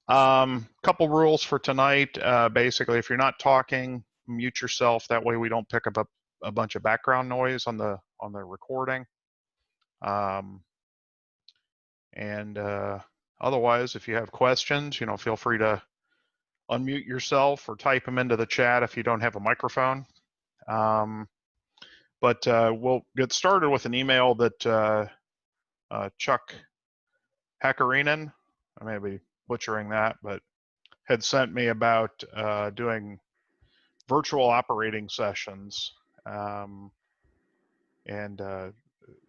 Couple rules for tonight. Basically, if you're not talking, mute yourself. That way we don't pick up a bunch of background noise on the recording. Otherwise, if you have questions, feel free to unmute yourself or type them into the chat if you don't have a microphone. But we'll get started with an email that Chuck Hakarinen, I may be butchering that, but had sent me about doing virtual operating sessions, and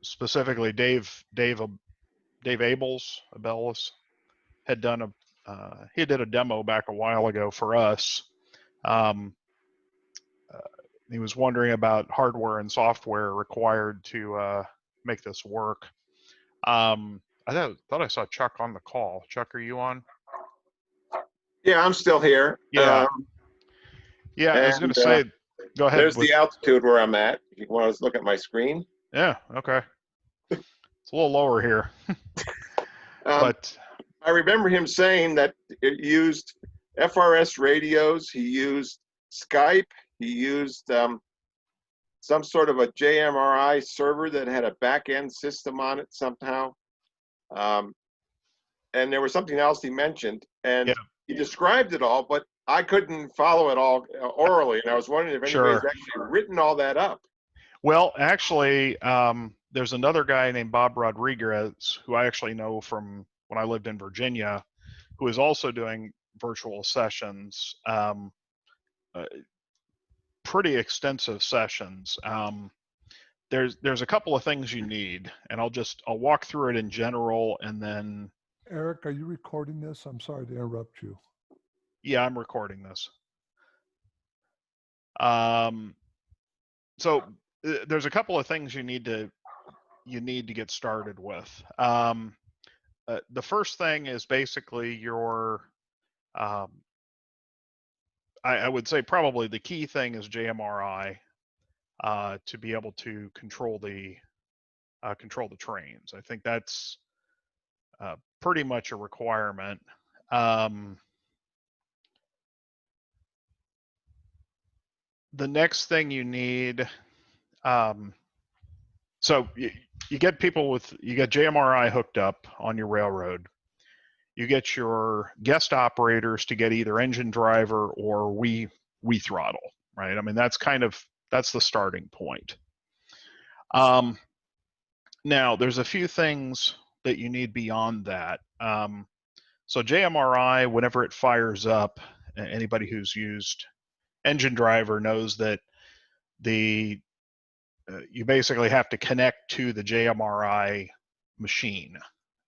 specifically Dave Abels had done he did a demo back a while ago for us. He was wondering about hardware and software required to make this work. I thought I saw Chuck on the call. Chuck, are you on? Yeah, I'm still here. Yeah. Yeah, I was going to say, go ahead. There's the altitude where I'm at. If you want to look at my screen. Yeah, okay. It's a little lower here. But I remember him saying that it used FRS radios. He used Skype. He used some sort of a JMRI server that had a back-end system on it somehow. And there was something else he mentioned, and yeah, he described it all, but I couldn't follow it all orally, and I was wondering if anybody's actually written all that up. Well, actually, there's another guy named Bob Rodriguez, who I actually know from when I lived in Virginia, who is also doing virtual sessions, pretty extensive sessions. There's a couple of things you need, and I'll walk through it in general, and then. Eric, are you recording this? I'm sorry to interrupt you. Yeah, I'm recording this. So there's a couple of things you need to get started with. The first thing is basically your, I would say probably the key thing is JMRI to be able to control the trains. I think that's pretty much a requirement. The next thing you need, so you get JMRI hooked up on your railroad. You get your guest operators to get either engine driver or we throttle, right? I mean, that's the starting point. Now, there's a few things that you need beyond that. So JMRI, whenever it fires up, anybody who's used engine driver knows that you basically have to connect to the JMRI machine.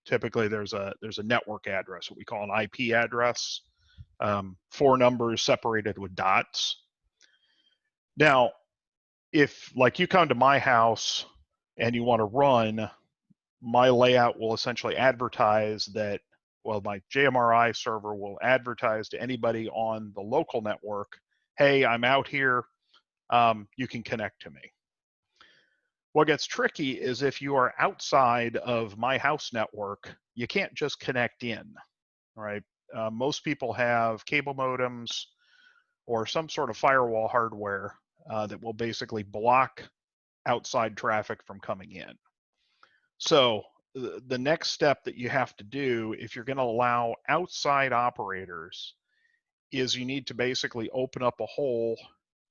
Typically, there's a network address, what we call an IP address, 4 numbers separated with dots. Now, if like you come to my house and you want to run, my layout will essentially advertise that, well, my JMRI server will advertise to anybody on the local network, hey, I'm out here, you can connect to me. What gets tricky is if you are outside of my house network, you can't just connect in, right? Most people have cable modems or some sort of firewall hardware that will basically block outside traffic from coming in. So the next step that you have to do if you're going to allow outside operators is you need to basically open up a hole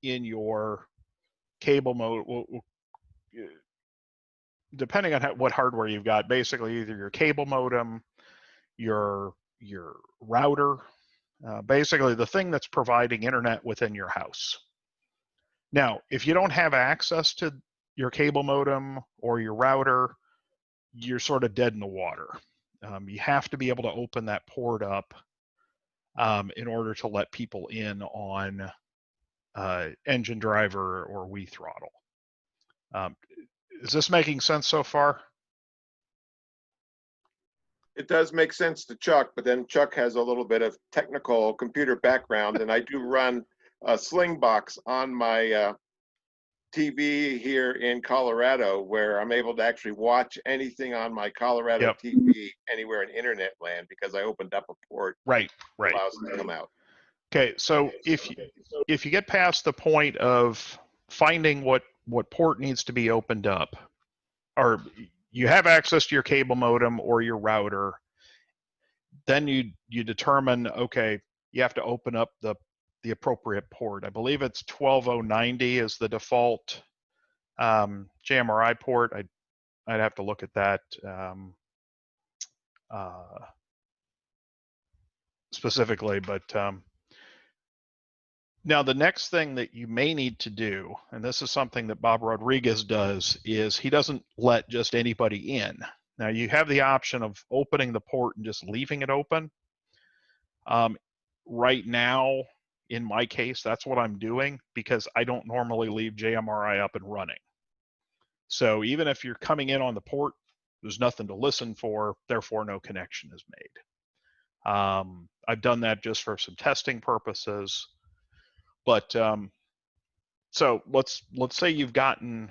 in your cable mode. Depending on what hardware you've got, basically either your cable modem, your router, basically the thing that's providing internet within your house. Now, if you don't have access to your cable modem or your router, you're sort of dead in the water. You have to be able to open that port up in order to let people in on engine driver or we throttle. Is this making sense so far? It does make sense to Chuck, but then Chuck has a little bit of technical computer background, and I do run a Slingbox on my TV here in Colorado where I'm able to actually watch anything on my Colorado Yep. TV anywhere in internet land because I opened up a port Right. that Right. allows it to come out. Okay. So if you get past the point of finding what port needs to be opened up, or you have access to your cable modem or your router, then you determine, okay, you have to open up the appropriate port. I believe it's 12090 is the default JMRI port. I'd have to look at that specifically, but now the next thing that you may need to do, and this is something that Bob Rodriguez does, is he doesn't let just anybody in. Now you have the option of opening the port and just leaving it open. Right now, in my case, that's what I'm doing because I don't normally leave JMRI up and running. So even if you're coming in on the port, there's nothing to listen for, therefore no connection is made. I've done that just for some testing purposes. But so let's say you've gotten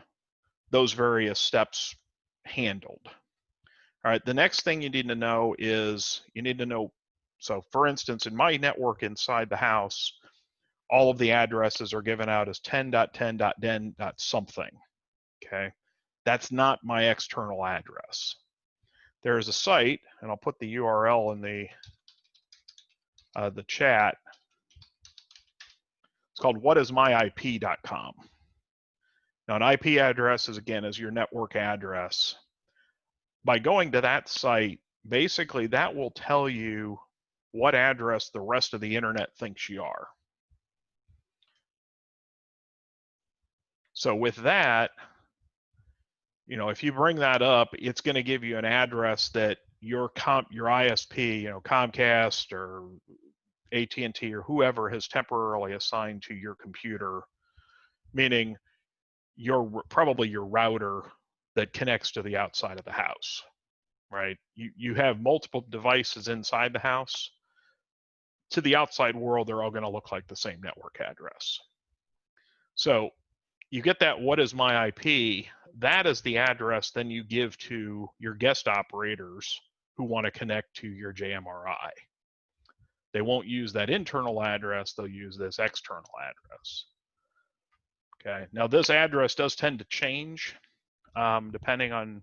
those various steps handled. All right, the next thing you need to know is so for instance, in my network inside the house, all of the addresses are given out as 10.10.den.something. Okay, that's not my external address. There is a site, and I'll put the URL in the chat. It's called whatismyip.com. Now, an IP address is your network address. By going to that site, basically that will tell you what address the rest of the internet thinks you are. So with that, if you bring that up, it's going to give you an address that your ISP, Comcast or AT&T or whoever has temporarily assigned to your computer, meaning probably your router that connects to the outside of the house, right? You have multiple devices inside the house. To the outside world, they're all going to look like the same network address. So you get that what is my IP, that is the address then you give to your guest operators who want to connect to your JMRI. They won't use that internal address, they'll use this external address. Okay, now this address does tend to change depending on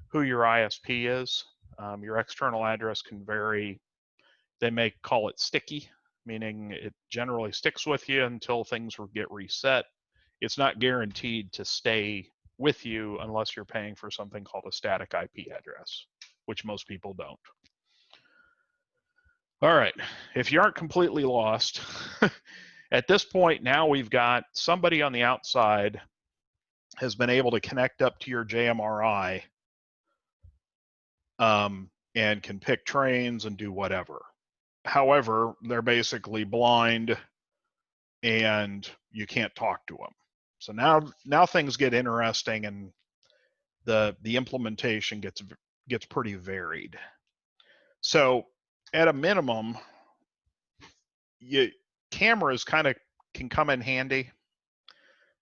who your ISP is. Your external address can vary. They may call it sticky, meaning it generally sticks with you until things get reset. It's not guaranteed to stay with you unless you're paying for something called a static IP address, which most people don't. All right, if you aren't completely lost, at this point now we've got somebody on the outside has been able to connect up to your JMRI and can pick trains and do whatever. However, they're basically blind and you can't talk to them. So now things get interesting and the implementation gets pretty varied. So at a minimum, cameras kind of can come in handy.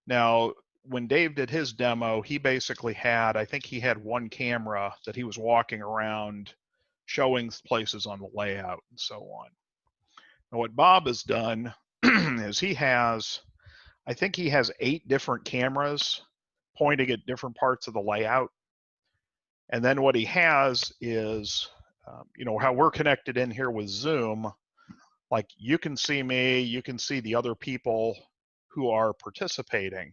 Now, when Dave did his demo, he basically I think he had one camera that he was walking around showing places on the layout and so on. Now, what Bob has done is I think he has 8 different cameras pointing at different parts of the layout. And then what he has is, how we're connected in here with Zoom, like you can see me, you can see the other people who are participating.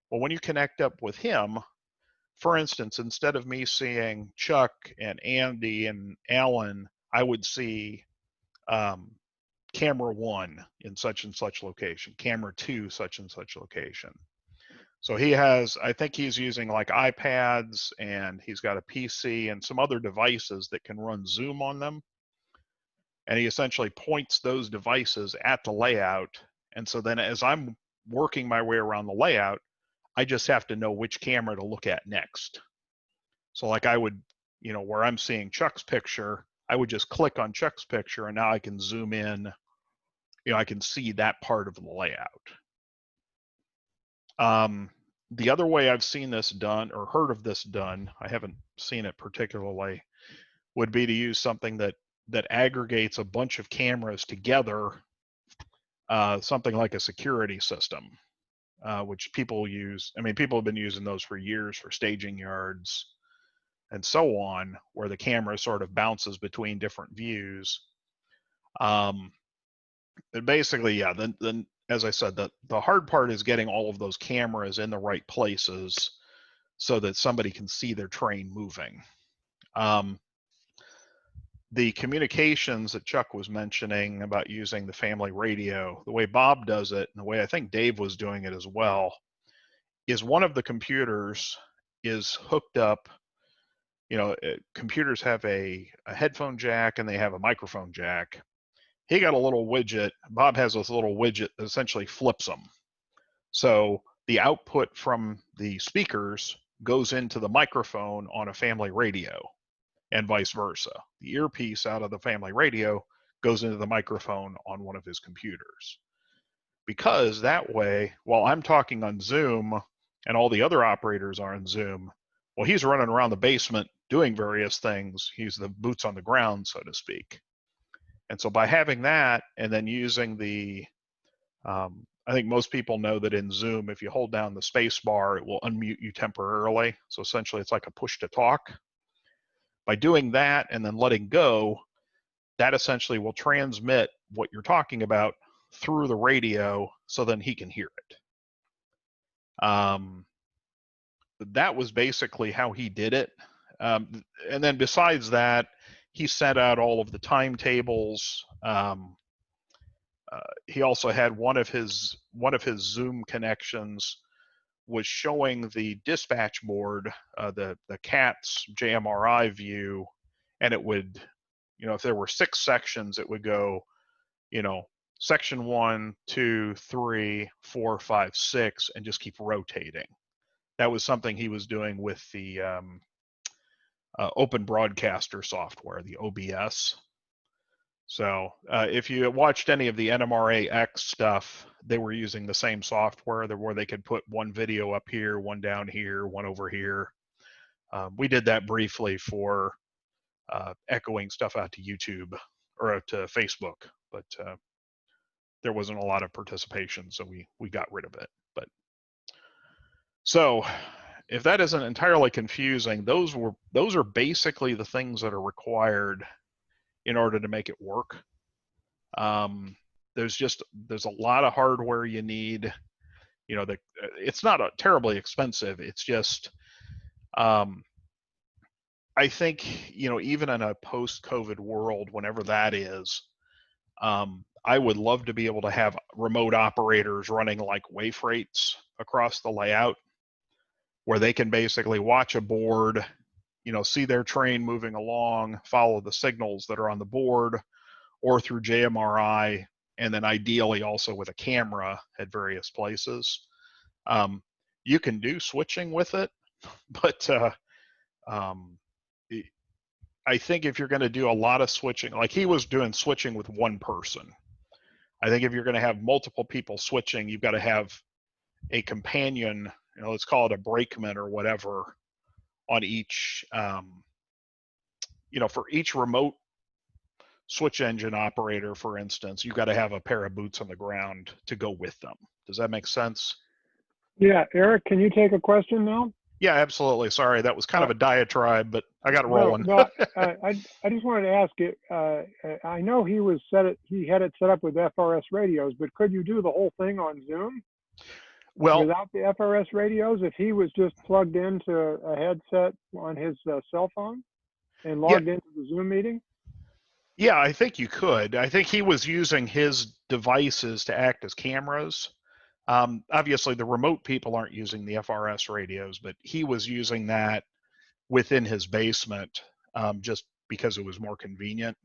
Well, when you connect up with him, for instance, instead of me seeing Chuck and Andy and Alan, I would see camera 1 in such and such location, camera 2 such and such location. So I think he's using like iPads and he's got a PC and some other devices that can run Zoom on them. And he essentially points those devices at the layout. And so then as I'm working my way around the layout, I just have to know which camera to look at next. So like I would, where I'm seeing Chuck's picture, I would just click on Chuck's picture and now I can zoom in, I can see that part of the layout. The other way I've seen this done or heard of this done, I haven't seen it particularly, would be to use something that aggregates a bunch of cameras together, something like a security system, which people use. I mean, people have been using those for years for staging yards and so on, where the camera sort of bounces between different views. But basically, yeah, then as I said, the hard part is getting all of those cameras in the right places so that somebody can see their train moving. The communications that Chuck was mentioning about using the family radio, the way Bob does it, and the way I think Dave was doing it as well, is one of the computers is hooked up. You know, computers have a headphone jack and they have a microphone jack. He got a little widget. Bob has this little widget that essentially flips them. So the output from the speakers goes into the microphone on a family radio, and vice versa. The earpiece out of the family radio goes into the microphone on one of his computers. Because that way, while I'm talking on Zoom and all the other operators are on Zoom, well, he's running around the basement doing various things. He's the boots on the ground, so to speak. And so by having that and then using the, I think most people know that in Zoom, if you hold down the space bar, it will unmute you temporarily. So essentially it's like a push to talk. By doing that and then letting go, that essentially will transmit what you're talking about through the radio so then he can hear it. That was basically how he did it. And then besides that, he sent out all of the timetables. He also had one of his Zoom connections was showing the dispatch board, the CAT's JMRI view, and it would, you know, if there were 6 sections, it would go, you know, section 1, 2, 3, 4, 5, 6, and just keep rotating. That was something he was doing with the Open Broadcaster software, the OBS. So if you watched any of the NMRA X stuff, they were using the same software where they could put one video up here, one down here, one over here. We did that briefly for echoing stuff out to YouTube or out to Facebook, but there wasn't a lot of participation, so we got rid of it. But so if that isn't entirely confusing, those are basically the things that are required in order to make it work. There's a lot of hardware you need. You know, it's not terribly expensive. It's just, I think, you know, even in a post-COVID world, whenever that is, I would love to be able to have remote operators running like wave rates across the layout, where they can basically watch a board, you know, see their train moving along, follow the signals that are on the board, or through JMRI, and then ideally also with a camera at various places. You can do switching with it, but I think if you're going to do a lot of switching, like he was doing switching with one person, I think if you're going to have multiple people switching, you've got to have a companion, you know, let's call it a brakeman or whatever, on each, you know, for each remote switch engine operator, for instance, you've got to have a pair of boots on the ground to go with them. Does that make sense? Yeah, Eric, can you take a question now? Yeah, absolutely. Sorry, that was kind of a diatribe, but I got it rolling. No, I just wanted to ask it. I know he had it set up with FRS radios, but could you do the whole thing on Zoom? Well, without the FRS radios, if he was just plugged into a headset on his cell phone and logged into the Zoom meeting? Yeah, I think you could. I think he was using his devices to act as cameras. Obviously, the remote people aren't using the FRS radios, but he was using that within his basement just because it was more convenient.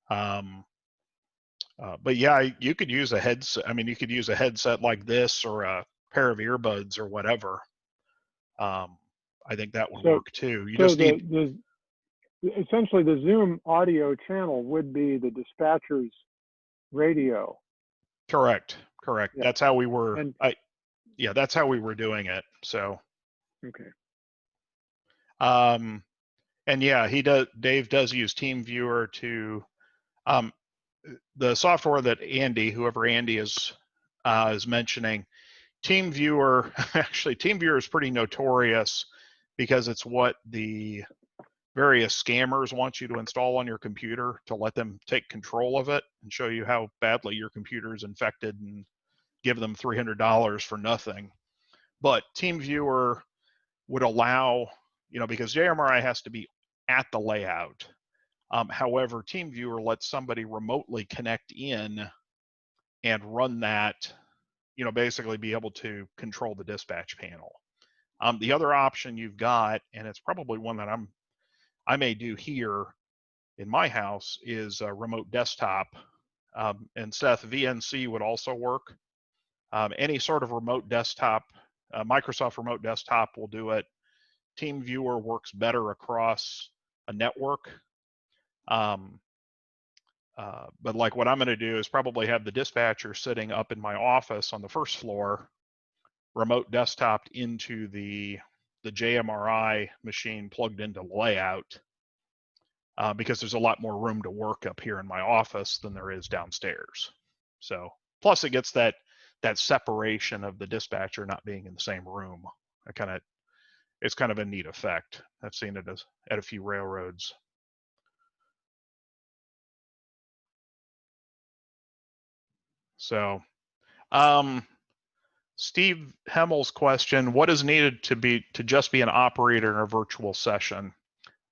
But yeah, you could use a headset. I mean, you could use a headset like this or a pair of earbuds or whatever. I think that would work too. You just need. Essentially, the Zoom audio channel would be the dispatcher's radio. Correct. Yeah. That's how we were. And yeah, that's how we were doing it. So, Okay. and yeah, Dave does use TeamViewer to, the software that whoever Andy is mentioning, TeamViewer, actually TeamViewer is pretty notorious because it's what the various scammers want you to install on your computer to let them take control of it and show you how badly your computer is infected and give them $300 for nothing. But TeamViewer would allow, because JMRI has to be at the layout. However, TeamViewer lets somebody remotely connect in and run that, basically be able to control the dispatch panel. The other option you've got, and it's probably one that I may do here in my house, is a remote desktop. And Seth, VNC would also work. Any sort of remote desktop, Microsoft Remote Desktop will do it. TeamViewer works better across a network. But like what I'm going to do is probably have the dispatcher sitting up in my office on the first floor, remote desktop into the JMRI machine plugged into the layout, because there's a lot more room to work up here in my office than there is downstairs. So plus it gets that separation of the dispatcher not being in the same room. It's kind of a neat effect. I've seen it at a few railroads. So, Steve Hemmel's question: what is needed to just be an operator in a virtual session?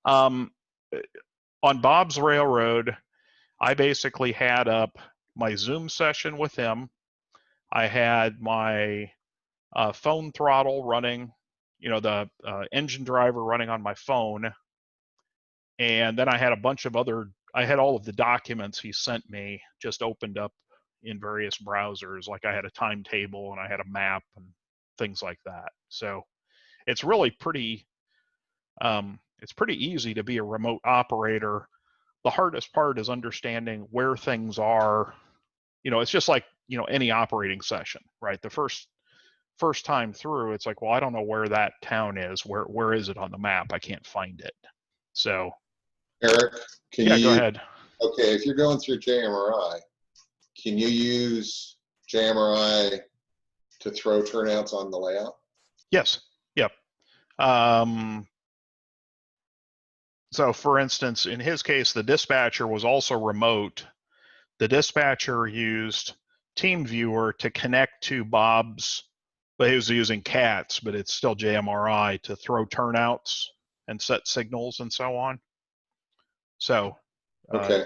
On Bob's Railroad, I basically had up my Zoom session with him. I had my phone throttle running, the engine driver running on my phone. And then I had a bunch of I had all of the documents he sent me just opened up in various browsers. Like I had a timetable and I had a map and things like that. So it's really pretty easy to be a remote operator. The hardest part is understanding where things are. It's just like, any operating session, right? The first time through, it's like, well, I don't know where that town is. Where is it on the map? I can't find it. So, Eric, go ahead. Okay, if you're going through JMRI, can you use JMRI to throw turnouts on the layout? Yes. Yep. So for instance, in his case, the dispatcher was also remote. The dispatcher used TeamViewer to connect to Bob's, but he was using CATS, but it's still JMRI, to throw turnouts and set signals and so on. So, okay.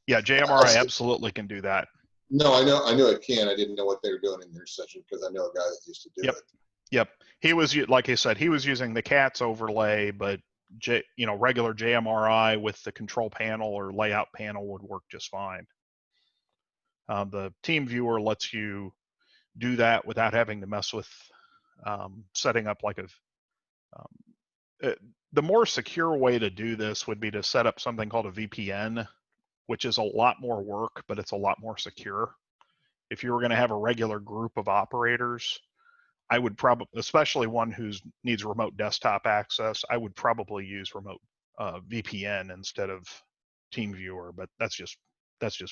Yeah, JMRI absolutely can do that. No, I know it can. I didn't know what they were doing in their session because I know a guy that used to do it. Yep. He was, like I said, he was using the CATS overlay, but regular JMRI with the control panel or layout panel would work just fine. The TeamViewer lets you do that without having to mess with setting up like the more secure way to do this would be to set up something called a VPN, which is a lot more work, but it's a lot more secure. If you were going to have a regular group of operators, I would probably, especially one who needs remote desktop access, I would probably use remote VPN instead of TeamViewer, but that's just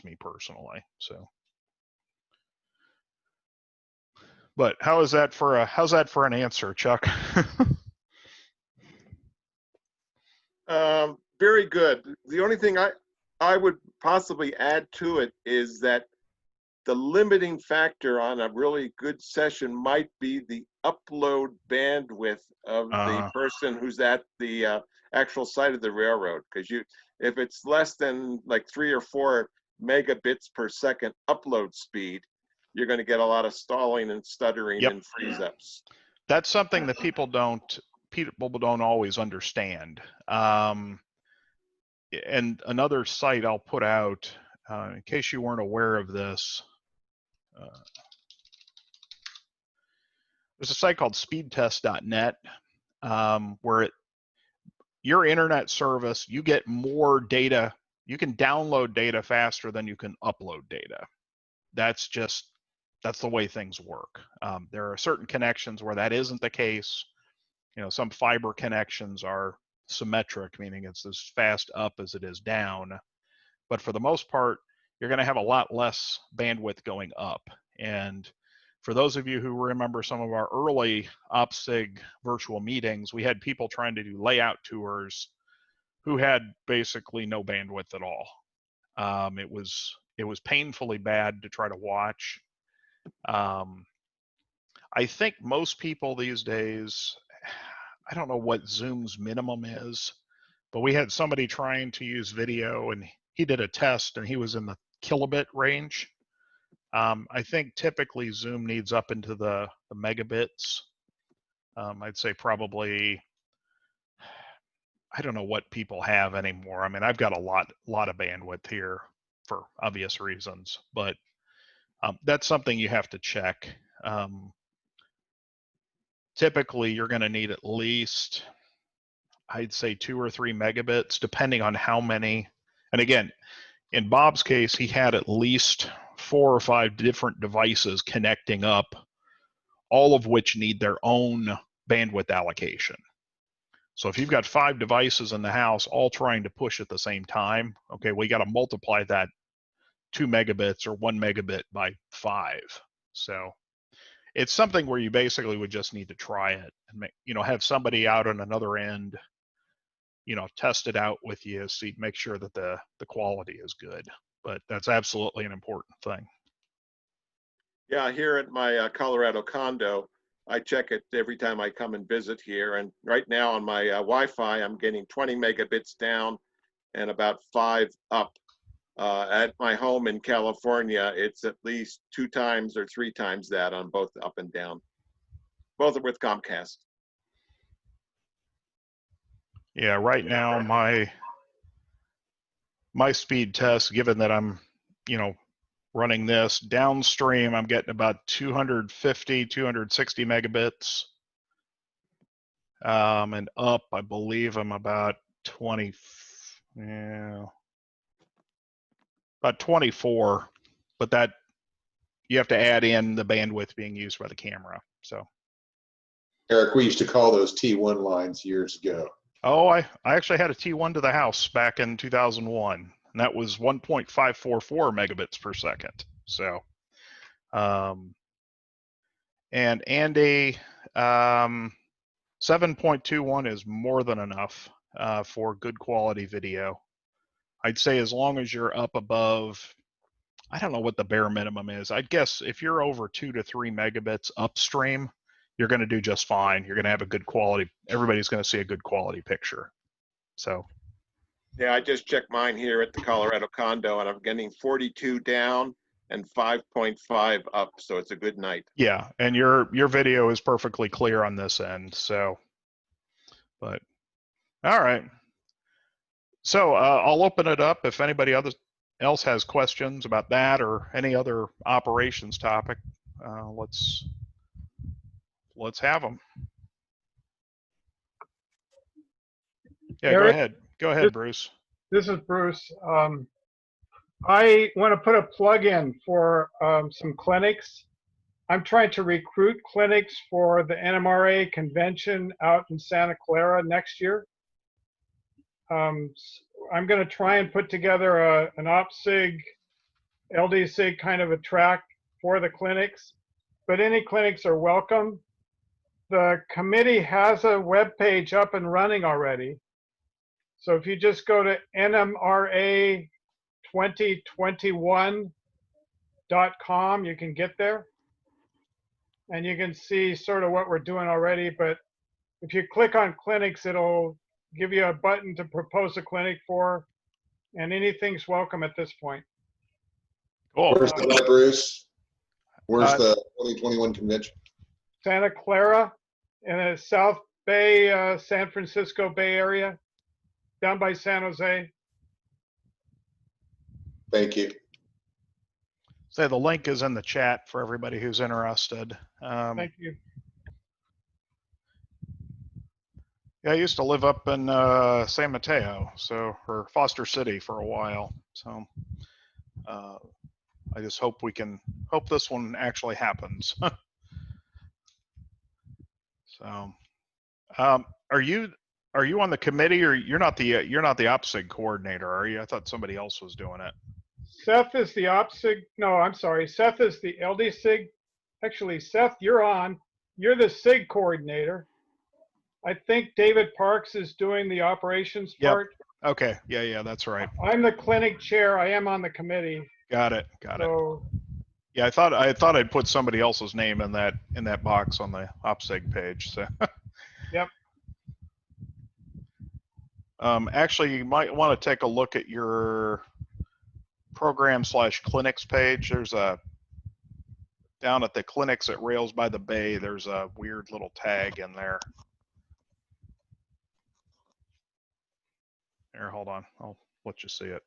me personally. So, but how's that for an answer, Chuck? Very good. The only thing I would possibly add to it is that the limiting factor on a really good session might be the upload bandwidth of the person who's at the actual site of the railroad. Because if it's less than like 3 or 4 megabits per second upload speed, you're going to get a lot of stalling and stuttering and freeze ups. That's something that people don't always understand. And another site I'll put out, in case you weren't aware of this, there's a site called speedtest.net, where your internet service, you get more data. You can download data faster than you can upload data. That's just that's the way things work. There are certain connections where that isn't the case. You know, some fiber connections are symmetric, meaning it's as fast up as it is down. But for the most part, you're going to have a lot less bandwidth going up. And for those of you who remember some of our early OPSIG virtual meetings, we had people trying to do layout tours who had basically no bandwidth at all. It was painfully bad to try to watch. I think most people these days, I don't know what Zoom's minimum is, but we had somebody trying to use video and he did a test and he was in the kilobit range. I think typically Zoom needs up into the megabits. I'd say probably, I don't know what people have anymore. I mean, I've got a lot of bandwidth here for obvious reasons, but that's something you have to check. Typically, you're going to need at least, I'd say 2 or 3 megabits, depending on how many. And again, in Bob's case, he had at least 4 or 5 different devices connecting up, all of which need their own bandwidth allocation. So if you've got 5 devices in the house all trying to push at the same time, okay, we got to multiply that 2 megabits or 1 megabit by 5. So it's something where you basically would just need to try it and make, you know, have somebody out on another end, you know, test it out with you, see, make sure that the quality is good. But that's absolutely an important thing. Yeah, here at my Colorado condo, I check it every time I come and visit here. And right now on my Wi-Fi, I'm getting 20 megabits down and about 5 up. At my home in California, it's at least 2 times or 3 times that on both up and down. Both are with Comcast. Yeah, right now my speed test, given that I'm, you know, running this downstream, I'm getting about 250, 260 megabits. And up, I believe I'm about 20, yeah, about 24, but that you have to add in the bandwidth being used by the camera. So, Eric, we used to call those T1 lines years ago. oh, I actually had a T1 to the house back in 2001, and that was 1.544 megabits per second. So, and a 7.21 is more than enough for good quality video. I'd say as long as you're up above, I don't know what the bare minimum is. I'd guess if you're over 2 to 3 megabits upstream, you're going to do just fine. You're going to have a good quality. Everybody's going to see a good quality picture. So. Yeah, I just checked mine here at the Colorado condo and I'm getting 42 down and 5.5 up. So it's a good night. Yeah, and your video is perfectly clear on this end. So, but all right. So I'll open it up if anybody else has questions about that or any other operations topic. Let's have them. Yeah, Eric, go ahead, Bruce. This is Bruce. I want to put a plug in for some clinics. I'm trying to recruit clinics for the NMRA convention out in Santa Clara next year. I'm going to try and put together an OPSIG, LDSIG kind of a track for the clinics, but any clinics are welcome. The committee has a web page up and running already. So if you just go to NMRA2021.com, you can get there. And you can see sort of what we're doing already. But if you click on clinics, it'll give you a button to propose a clinic for. And anything's welcome at this point. Cool. Where's that, Bruce? Where's the 2021 convention? Santa Clara in the South Bay, San Francisco Bay Area, down by San Jose. Thank you. So the link is in the chat for everybody who's interested. Thank you. Yeah, I used to live up in San Mateo, or Foster City for a while. So I just hope this one actually happens. So, are you on the committee, or you're not the OPSIG coordinator, are you? I thought somebody else was doing it. Seth is the OPSIG. No, I'm sorry. Seth is the LD SIG. Actually, Seth, you're on. You're the SIG coordinator. I think David Parks is doing the operations Yep. part. Okay. Yeah, that's right. I'm the clinic chair. I am on the committee. Got it. So Yeah, I thought I'd put somebody else's name in that box on the OPSIG page. So. Yep. Actually, you might want to take a look at your program/clinics page. There's down at the clinics at Rails by the Bay, there's a weird little tag in there. Here, hold on. I'll let you see it.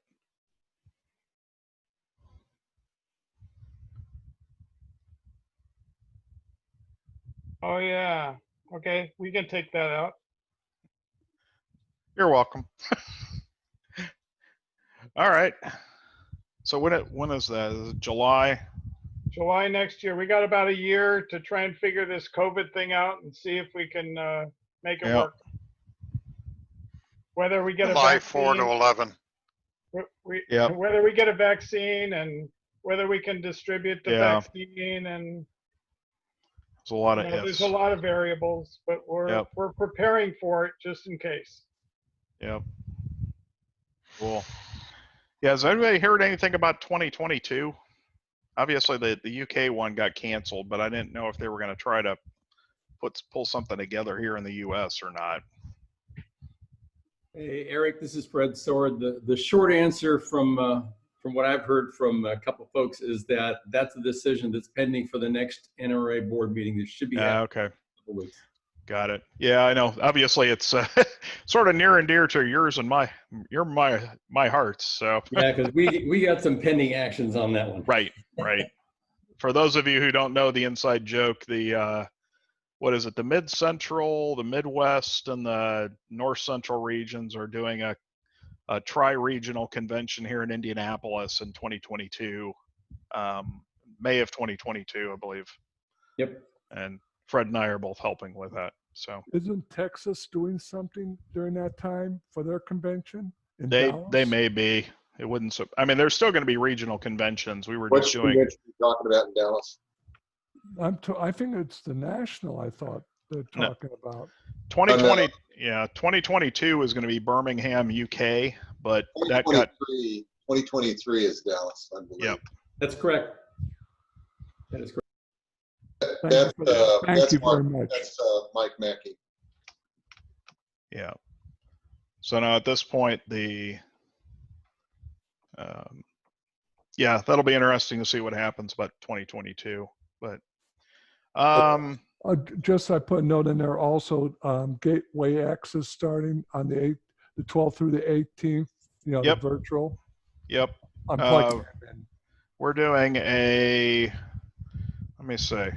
Oh yeah. Okay, we can take that out. You're welcome. All right. So when is that? Is it July? July next year. We got about a year to try and figure this COVID thing out and see if we can make it work. Whether we get a July vaccine, 4 to 11. Whether we get a vaccine and whether we can distribute the vaccine, and there's a lot of ifs. there's a lot of variables, but we're preparing for it just in case. Yep. Cool. Yeah, has anybody heard anything about 2022? Obviously, the UK one got canceled, but I didn't know if they were going to try to pull something together here in the US or not. Hey, Eric, this is Fred Sword. The short answer from what I've heard from a couple folks is that that's a decision that's pending for the next NMRA board meeting. That should be happening okay. in a couple weeks. Got it. Yeah, I know. Obviously, it's sort of near and dear to yours and my hearts. So yeah, because we got some pending actions on that one. Right. For those of you who don't know the inside joke, the what is it? The Mid Central, the Midwest, and the North Central regions are doing a tri-regional convention here in Indianapolis in 2022, May of 2022, I believe. Yep. And Fred and I are both helping with that. So Isn't Texas doing something during that time for their convention? They may be. It wouldn't. I mean, there's still going to be regional conventions. We were Which just doing. convention are you talking about in Dallas? I think it's the national. I thought they're talking about 2020. Yeah, 2022 is going to be Birmingham, UK, but that got 2023 is Dallas, I believe. Yep. That's correct. That is correct. Thank you very much. That's Mike Mackey. Yeah. So now at this point, yeah, that'll be interesting to see what happens about 2022. But just I put a note in there also. Gateway X is starting on the 12th through the 18th. You know, Yep. the virtual. Yep. I'm plugging it in. We're doing let me see.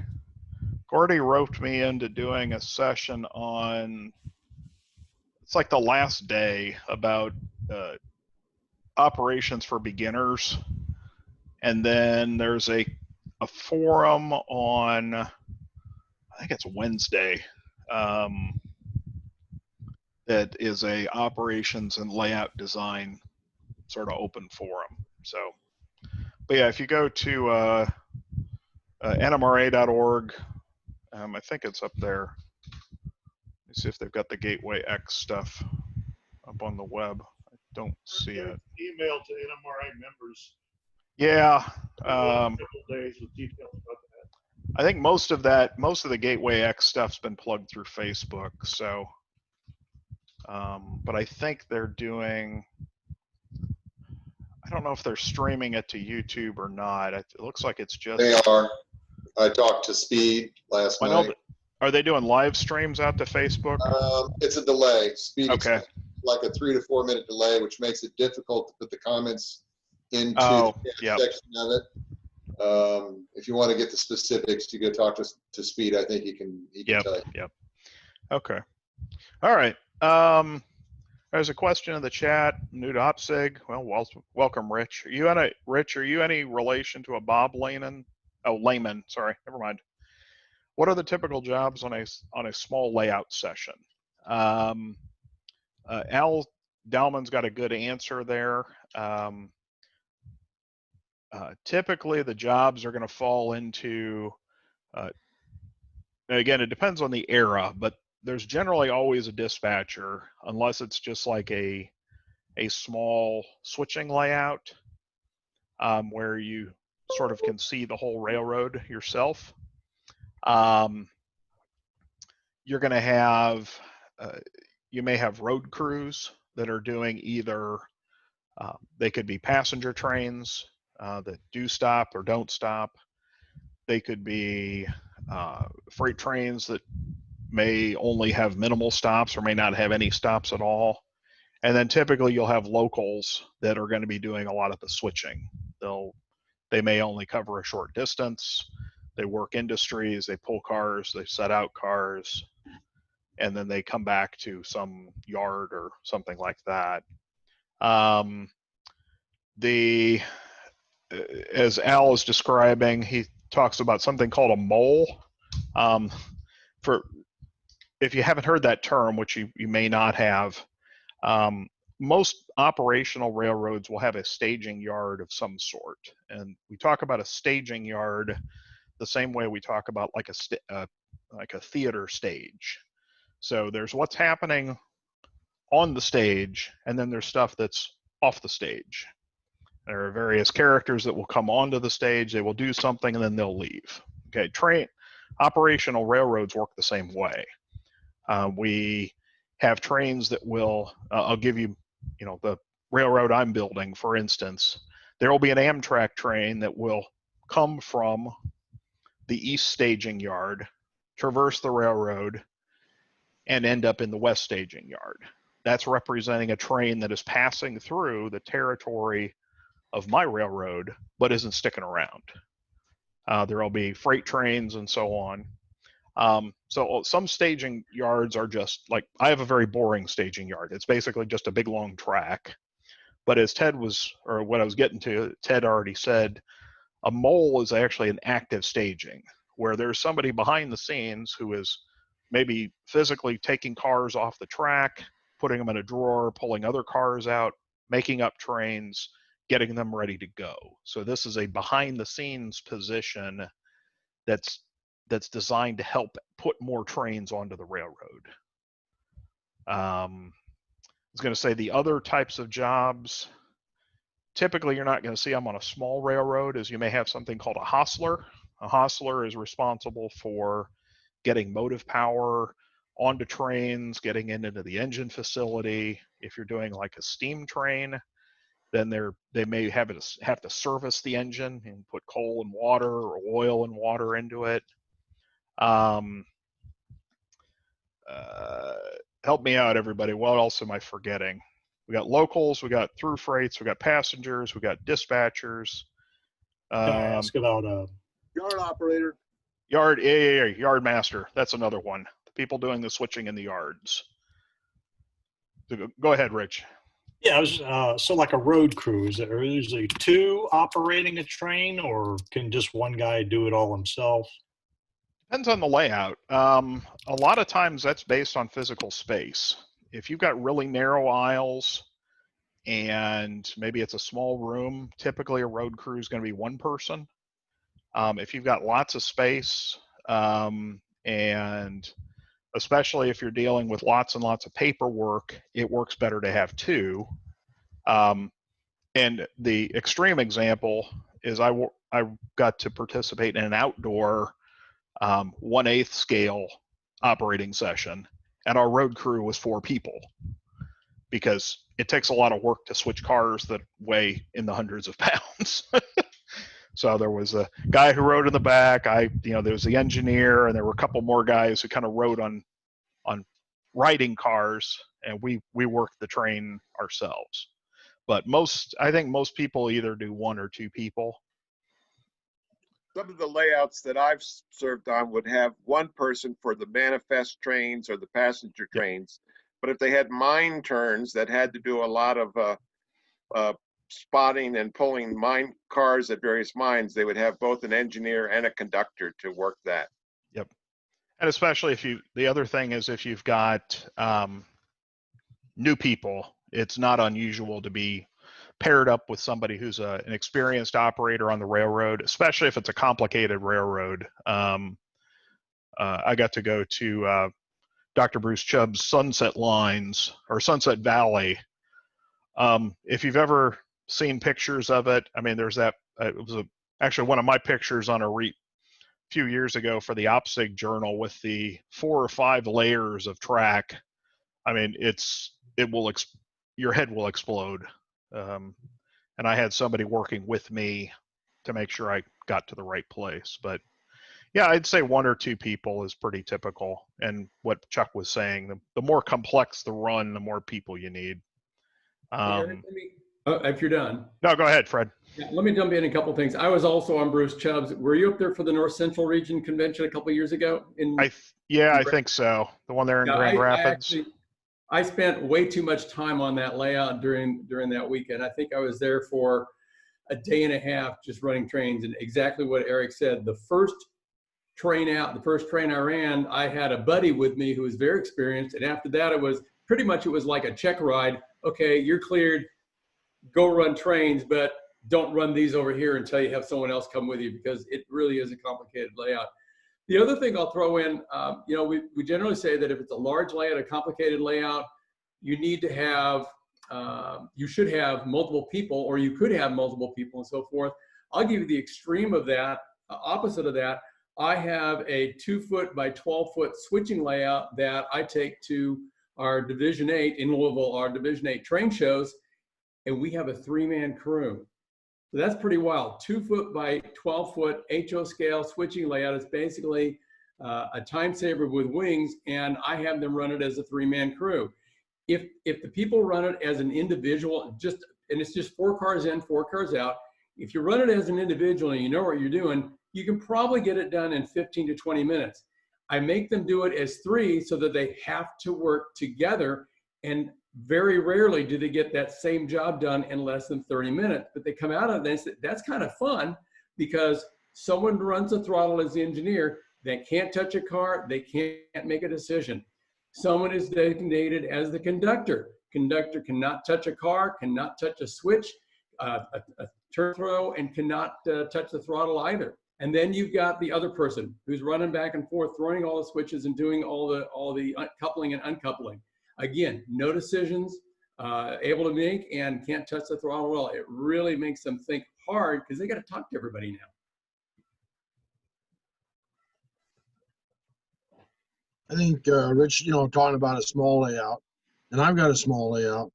Gordy roped me into doing a session on, it's like the last day, about operations for beginners. And then there's a forum on, I think it's Wednesday, that is a operations and layout design sort of open forum. So, but yeah, if you go to NMRA.org, I think it's up there. Let me see if they've got the Gateway X stuff up on the web. I don't see it. Email to NMRA members. Yeah. Couple days with details about that. I think most of the Gateway X stuff's been plugged through Facebook. So, but I think they're doing, I don't know if they're streaming it to YouTube or not. It looks like it's just. They are. I talked to Speed last night. Are they doing live streams out to Facebook? It's a delay. Speed Okay. Like a 3 to 4 minute delay, which makes it difficult to put the comments into the section of it. If you want to get the specifics, you go talk to Speed. I think he can tell you. Yep. Okay. All right. All There's a question in the chat. New to OPSIG. Well, welcome, Rich. Are you any relation to a Bob Lehman? Oh, Lehman. Sorry, never mind. What are the typical jobs on a small layout session? Al Dalman's got a good answer there. Typically, the jobs are going to fall into. Again, it depends on the era, but there's generally always a dispatcher, unless it's just like a small switching layout where you sort of can see the whole railroad yourself. You're going to have, you may have road crews that are doing either, they could be passenger trains that do stop or don't stop. They could be freight trains that may only have minimal stops or may not have any stops at all. And then typically you'll have locals that are going to be doing a lot of the switching. They may only cover a short distance. They work industries, they pull cars, they set out cars, and then they come back to some yard or something like that. As Al is describing, he talks about something called a mole. If you haven't heard that term, which you may not have, most operational railroads will have a staging yard of some sort. And we talk about a staging yard the same way we talk about like a theater stage. So there's what's happening on the stage, and then there's stuff that's off the stage. There are various characters that will come onto the stage, they will do something, and then they'll leave. Okay, operational railroads work the same way. We have trains that will, I'll give you, the railroad I'm building, for instance, there will be an Amtrak train that will come from the east staging yard, traverse the railroad, and end up in the west staging yard. That's representing a train that is passing through the territory of my railroad, but isn't sticking around. There will be freight trains and so on. So some staging yards are just like, I have a very boring staging yard. It's basically just a big long track. But as Ted was, or what I was getting to, Ted already said, a mole is actually an active staging where there's somebody behind the scenes who is maybe physically taking cars off the track, putting them in a drawer, pulling other cars out, making up trains, getting them ready to go. So this is a behind the scenes position that's designed to help put more trains onto the railroad. I was going to say the other types of jobs, typically you're not going to see them on a small railroad, as you may have something called a hostler. A hostler is responsible for getting motive power onto trains, getting into the engine facility. If you're doing like a steam train, then they may have to service the engine and put coal and water or oil and water into it. Help me out, everybody. What else am I forgetting? We got locals, we got through freights, we got passengers, we got dispatchers. Can I ask about Yard operator. Yard master. That's another one. The people doing the switching in the yards. Go ahead, Rich. Yeah, I was, so like a road crew, is there usually two operating a train, or can just one guy do it all himself? Depends on the layout. A lot of times that's based on physical space. If you've got really narrow aisles and maybe it's a small room, typically a road crew is going to be one person. If you've got lots of space, and especially if you're dealing with lots and lots of paperwork, it works better to have two. And the extreme example is I got to participate in an outdoor 1/8 scale operating session, and our road crew was 4 people because it takes a lot of work to switch cars that weigh in the hundreds of pounds. So there was a guy who rode in the back. There was the engineer, and there were a couple more guys who kind of rode on riding cars, and we worked the train ourselves. But I think most people either do 1 or 2 people. Some of the layouts that I've served on would have one person for the manifest trains or the passenger trains, But if they had mine turns that had to do a lot of spotting and pulling mine cars at various mines, they would have both an engineer and a conductor to work that. Yep. And especially if the other thing is if you've got new people, it's not unusual to be paired up with somebody who's an experienced operator on the railroad, especially if it's a complicated railroad. I got to go to Dr. Bruce Chubb's Sunset Lines or Sunset Valley. If you've ever seen pictures of it, I mean, there's that. It was actually one of my pictures on a few years ago for the OPSIG journal with the 4 or 5 layers of track. I mean, your head will explode. And I had somebody working with me to make sure I got to the right place. But yeah, I'd say 1 or 2 people is pretty typical. And what Chuck was saying, the more complex the run, the more people you need. If you're done. No, go ahead, Fred. Yeah, let me jump in a couple of things. I was also on Bruce Chubb's. Were you up there for the North Central Region Convention a couple of years ago? I think so. The one there in Grand Rapids. I spent way too much time on that layout during that weekend. I think I was there for a day and a half just running trains, and exactly what Eric said. The first train I ran, I had a buddy with me who was very experienced, and after that it was like a check ride. Okay, you're cleared, go run trains, but don't run these over here until you have someone else come with you, because it really is a complicated layout. The other thing I'll throw in, we generally say that if it's a large layout, a complicated layout, you need to have, you should have multiple people, or you could have multiple people and so forth. I'll give you the extreme of that, opposite of that. I have a 2-foot by 12-foot switching layout that I take to our Division 8 in Louisville, our Division 8 train shows, and we have a 3-man crew. So that's pretty wild. 2-foot by 12-foot HO scale switching layout is basically a time saver with wings, and I have them run it as a 3-man crew. If the people run it as an individual, and it's just 4 cars in, 4 cars out, if you run it as an individual and you know what you're doing, you can probably get it done in 15 to 20 minutes. I make them do it as 3 so that they have to work together, and very rarely do they get that same job done in less than 30 minutes. But they come out of this, that's kind of fun, because someone runs the throttle as the engineer, they can't touch a car, they can't make a decision. Someone is designated as the conductor. Conductor cannot touch a car, cannot touch a switch, a turn throw, and cannot touch the throttle either. And then you've got the other person who's running back and forth, throwing all the switches and doing all the coupling and uncoupling. Again, no decisions, able to make, and can't touch the throttle at all. It really makes them think hard, because they got to talk to everybody now. I think, Rich, talking about a small layout, and I've got a small layout.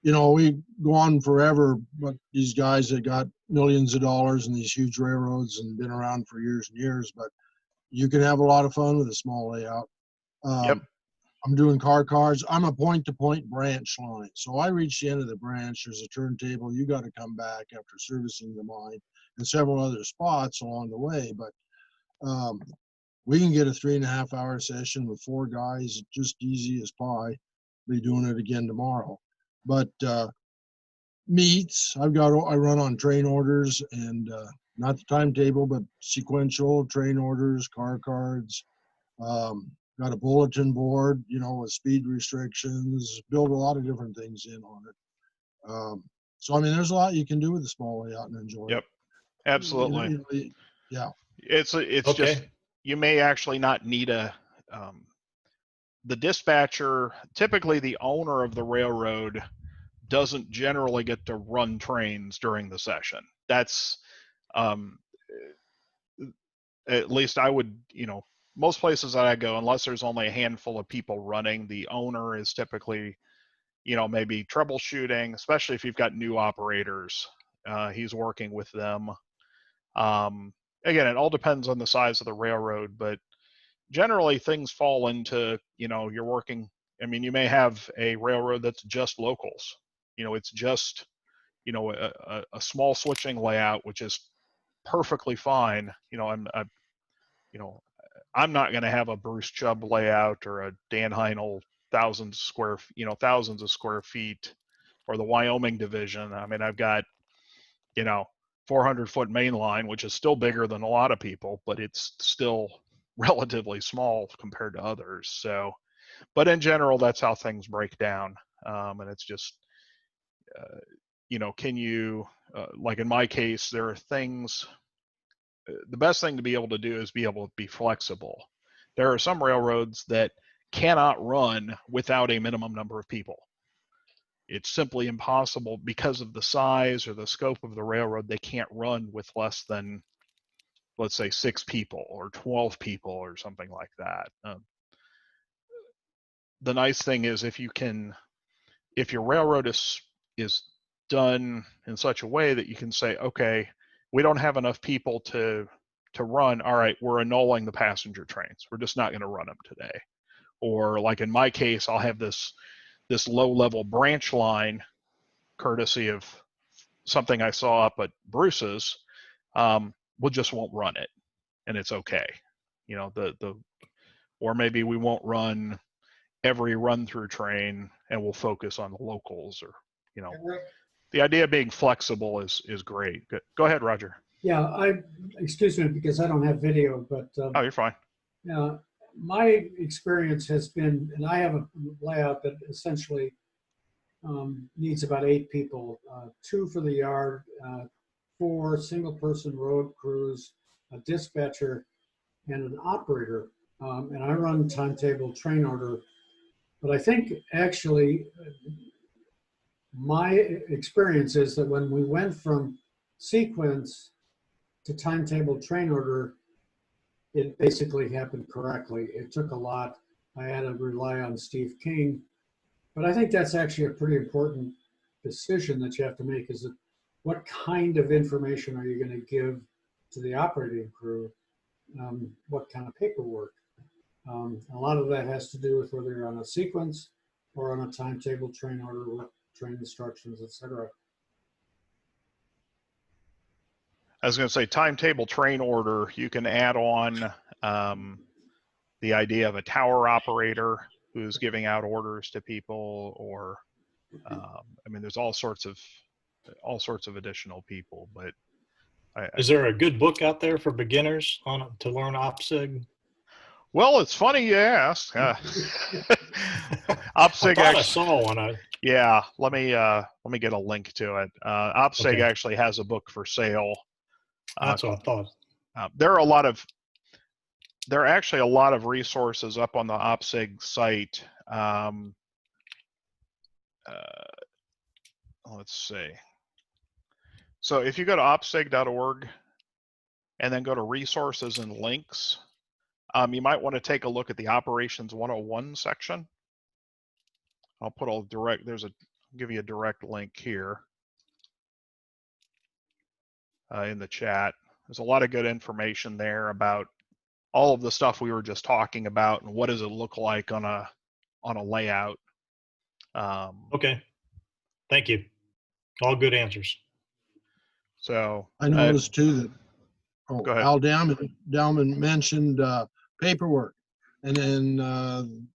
We go on forever, but these guys that got millions of dollars in these huge railroads and been around for years and years, but you can have a lot of fun with a small layout. Yep. I'm doing car cars. I'm a point-to-point branch line. So I reach the end of the branch. There's a turntable. You got to come back after servicing the mine and several other spots along the way. But we can get a 3.5-hour session with 4 guys, just easy as pie. Be doing it again tomorrow. But meets, I run on train orders, and not the timetable, but sequential train orders, car cards. Got a bulletin board, with speed restrictions, build a lot of different things in on it. So, I mean, there's a lot you can do with the small layout and enjoy Yep, it. absolutely. Yeah. It's Okay. just, you may actually not need the dispatcher, typically the owner of the railroad doesn't generally get to run trains during the session. That's, at least I would, most places that I go, unless there's only a handful of people running, the owner is typically, maybe troubleshooting, especially if you've got new operators. He's working with them. Again, it all depends on the size of the railroad, but generally things fall into, you're working, you may have a railroad that's just locals. It's just, a small switching layout, which is perfectly fine. I'm not going to have a Bruce Chubb layout or a Dan Heinel thousands of square feet, or the Wyoming division. I mean, I've got, 400-foot main line, which is still bigger than a lot of people, but it's still relatively small compared to others. So, but in general, that's how things break down. And it's just, can you, like in my case, there are things, the best thing to be able to do is be able to be flexible. There are some railroads that cannot run without a minimum number of people. It's simply impossible because of the size or the scope of the railroad. They can't run with less than, let's say, 6 people or 12 people or something like that. The nice thing is if your railroad is done in such a way that you can say, okay, we don't have enough people to run. All right, we're annulling the passenger trains. We're just not going to run them today. Or like in my case, I'll have this low-level branch line, courtesy of something I saw up at Bruce's. We just won't run it, and it's okay. Or maybe we won't run every run-through train, and we'll focus on the locals, or the idea of being flexible is great. Go ahead, Roger. Yeah, excuse me because I don't have video, but Oh, you're fine. My experience has been, and I have a layout that essentially needs about 8 people, 2 for the yard, 4 single-person road crews, a dispatcher, and an operator. And I run timetable train order. But I think actually my experience is that when we went from sequence to timetable train order, it basically happened correctly. It took a lot. I had to rely on Steve King. But I think that's actually a pretty important decision that you have to make, is that what kind of information are you going to give to the operating crew? What kind of paperwork? A lot of that has to do with whether you're on a sequence or on a timetable train order with train instructions, etc. I was going to say timetable train order, you can add on the idea of a tower operator who's giving out orders to people, or there's all sorts of additional people. But is there a good book out there for beginners to learn OPSIG? Well, it's funny you ask. OPSIG I saw one. Yeah, let me get a link to it. OPSIG actually has a book for sale. That's what I thought. There are actually a lot of resources up on the OPSIG site. Let's see. So if you go to opsig.org and then go to resources and links, you might want to take a look at the Operations 101 section. I'll put I'll give you a direct link here in the chat. There's a lot of good information there about all of the stuff we were just talking about and what does it look like on a layout. Okay, thank you. All good answers. So I noticed too that go ahead. Al Dowman mentioned paperwork, and then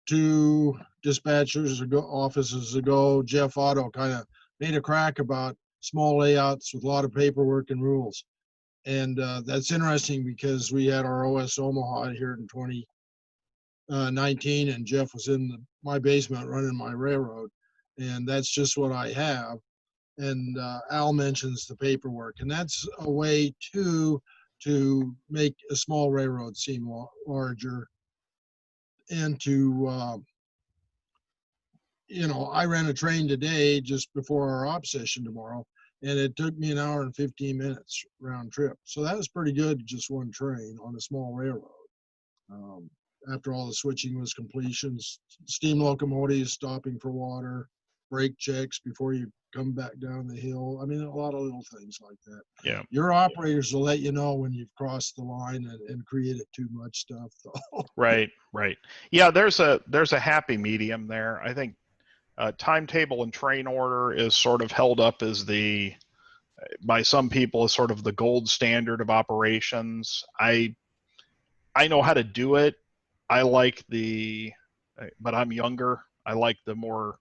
2 dispatchers offices ago, Jeff Otto kind of made a crack about small layouts with a lot of paperwork and rules. And that's interesting because we had our OS Omaha here in 2019, and Jeff was in my basement running my railroad, and that's just what I have. And Al mentions the paperwork, and that's a way to make a small railroad seem larger, and to I ran a train today just before our op session tomorrow, and it took me 1 hour and 15 minutes round trip. So that was pretty good, just one train on a small railroad. After all the switching was completions, steam locomotives stopping for water, brake checks before you come back down the hill. I mean, a lot of little things like that. Yeah. Your operators will let you know when you've crossed the line and created too much stuff. Right. Yeah, there's a happy medium there. I think timetable and train order is sort of held up as by some people as sort of the gold standard of operations. I know how to do it. I like the but I'm younger. I like the more,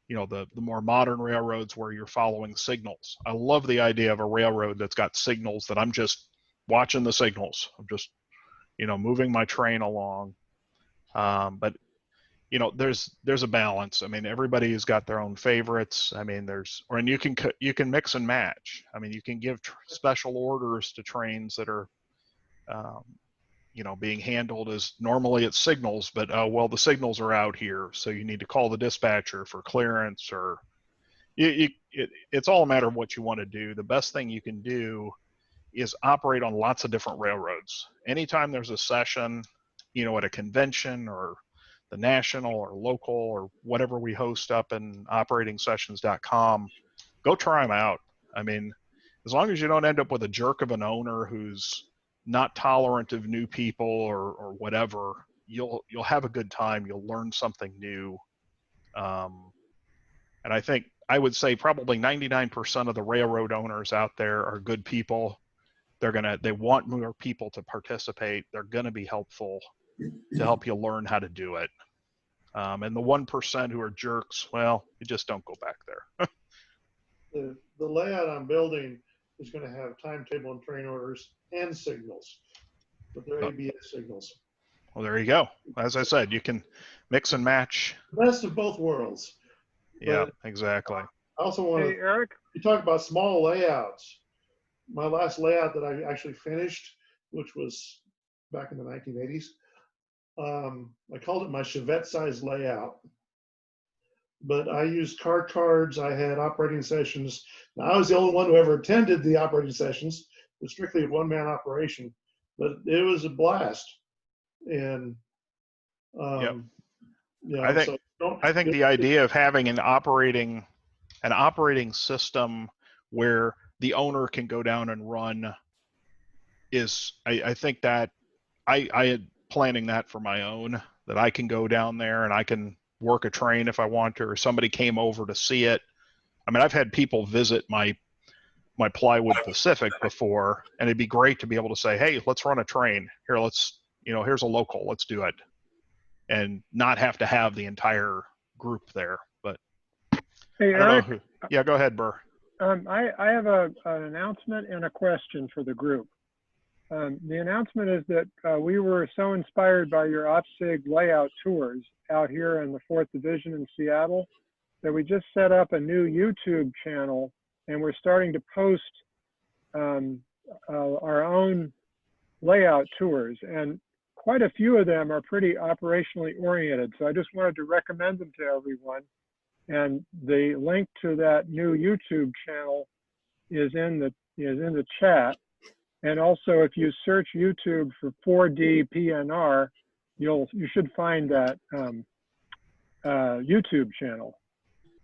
the more modern railroads where you're following signals. I love the idea of a railroad that's got signals that I'm just watching the signals. I'm just, moving my train along. But there's a balance. I mean, everybody's got their own favorites. I mean, and you can mix and match. I mean, you can give special orders to trains that are, being handled as normally it's signals, but well, the signals are out here, so you need to call the dispatcher for clearance, or it's all a matter of what you want to do. The best thing you can do is operate on lots of different railroads. Anytime there's a session, at a convention or the national or local or whatever we host up in operatingsessions.com, go try them out. I mean, as long as you don't end up with a jerk of an owner who's not tolerant of new people or whatever, you'll have a good time. You'll learn something new. And I would say probably 99% of the railroad owners out there are good people. They want more people to participate. They're going to be helpful to help you learn how to do it. And the 1% who are jerks, well, you just don't go back there. The layout I'm building is going to have timetable and train orders and signals, but they're ABS signals. Well, there you go. As I said, you can mix and match. The best of both worlds. Yeah, exactly. I also want Hey, Eric? You talk about small layouts. My last layout that I actually finished, which was back in the 1980s, I called it my Chevette size layout. But I used card cards. I had operating sessions. Now, I was the only one who ever attended the operating sessions. It was strictly a one-man operation, but it was a blast. And yep. I think the idea of having an operating system where the owner can go down and run is, I think that I had planning that for my own, that I can go down there and I can work a train if I want to, or somebody came over to see it. I mean, I've had people visit my Plywood Pacific before, and it'd be great to be able to say, hey, let's run a train here. Here's a local, let's do it. And not have to have the entire group there. But hey, Eric, yeah, go ahead, Burr. I have an announcement and a question for the group. The announcement is that we were so inspired by your OPSIG layout tours out here in the 4th Division in Seattle that we just set up a new YouTube channel, and we're starting to post our own layout tours. And quite a few of them are pretty operationally oriented. So I just wanted to recommend them to everyone. And the link to that new YouTube channel is in the chat. And also, if you search YouTube for 4D PNR, you should find that YouTube channel.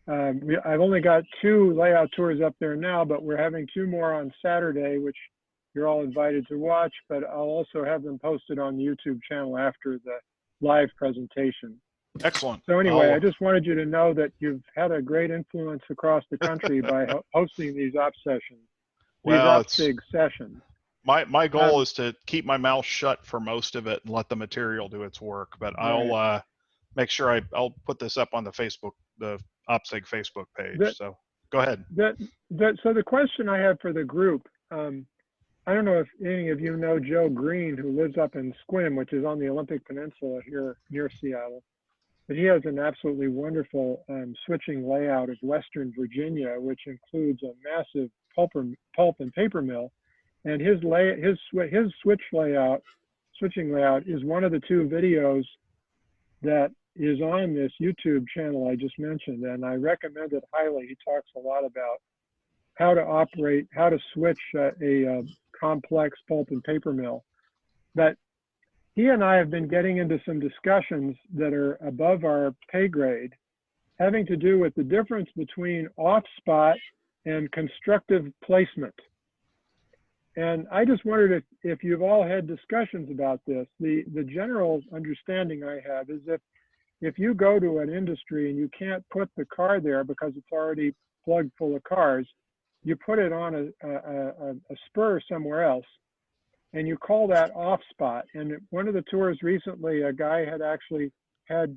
I've only got 2 layout tours up there now, but we're having 2 more on Saturday, which you're all invited to watch, but I'll also have them posted on the YouTube channel after the live presentation. Excellent. So anyway, I just wanted you to know that you've had a great influence across the country by hosting these op sessions, these OPSIG sessions. My goal is to keep my mouth shut for most of it and let the material do its work, but I'll make sure I'll put this up on the OPSIG Facebook page. So go ahead. So the question I have for the group, I don't know if any of you know Joe Green, who lives up in Squim, which is on the Olympic Peninsula here near Seattle. But he has an absolutely wonderful switching layout of Western Virginia, which includes a massive pulp and paper mill. And his switching layout is one of the 2 videos that is on this YouTube channel I just mentioned. And I recommend it highly. He talks a lot about how to operate, how to switch a complex pulp and paper mill. But he and I have been getting into some discussions that are above our pay grade, having to do with the difference between off-spot and constructive placement. And I just wondered if you've all had discussions about this. The general understanding I have is if you go to an industry and you can't put the car there because it's already plugged full of cars, you put it on a spur somewhere else, and you call that off spot. And one of the tours recently, a guy had actually had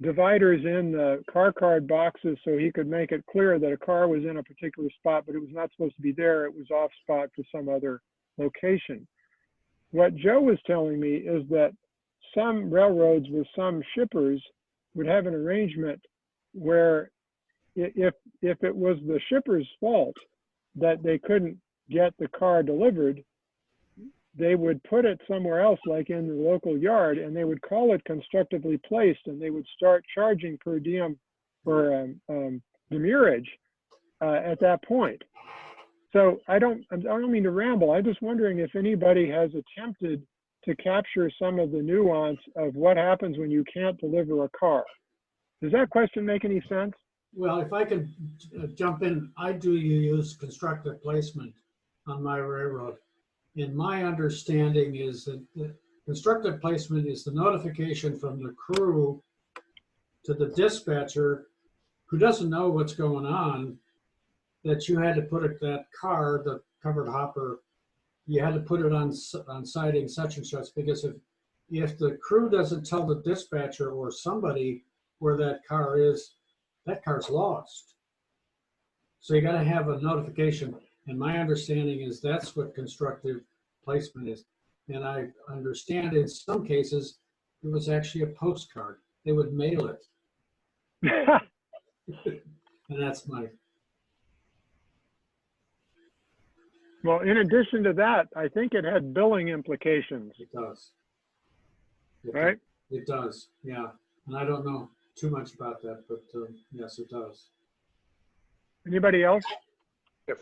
dividers in the car card boxes so he could make it clear that a car was in a particular spot, but it was not supposed to be there. It was off spot for some other location. What Joe was telling me is that some railroads with some shippers would have an arrangement where if it was the shipper's fault that they couldn't get the car delivered, they would put it somewhere else, like in the local yard, and they would call it constructively placed, and they would start charging per diem for demurrage at that point. So I don't mean to ramble. I'm just wondering if anybody has attempted to capture some of the nuance of what happens when you can't deliver a car. Does that question make any sense? Well, if I could jump in, I do use constructive placement on my railroad. And my understanding is that the constructive placement is the notification from the crew to the dispatcher, who doesn't know what's going on, that you had to put it, that car, the covered hopper, you had to put it on siding such and such, because if the crew doesn't tell the dispatcher or somebody where that car is, that car's lost. So you got to have a notification. And my understanding is that's what constructive placement is. And I understand in some cases, it was actually a postcard. They would mail it. And that's my... Well, in addition to that, I think it had billing implications. It does. Right? It does, yeah. And I don't know too much about that, but yes, it does. Anybody else?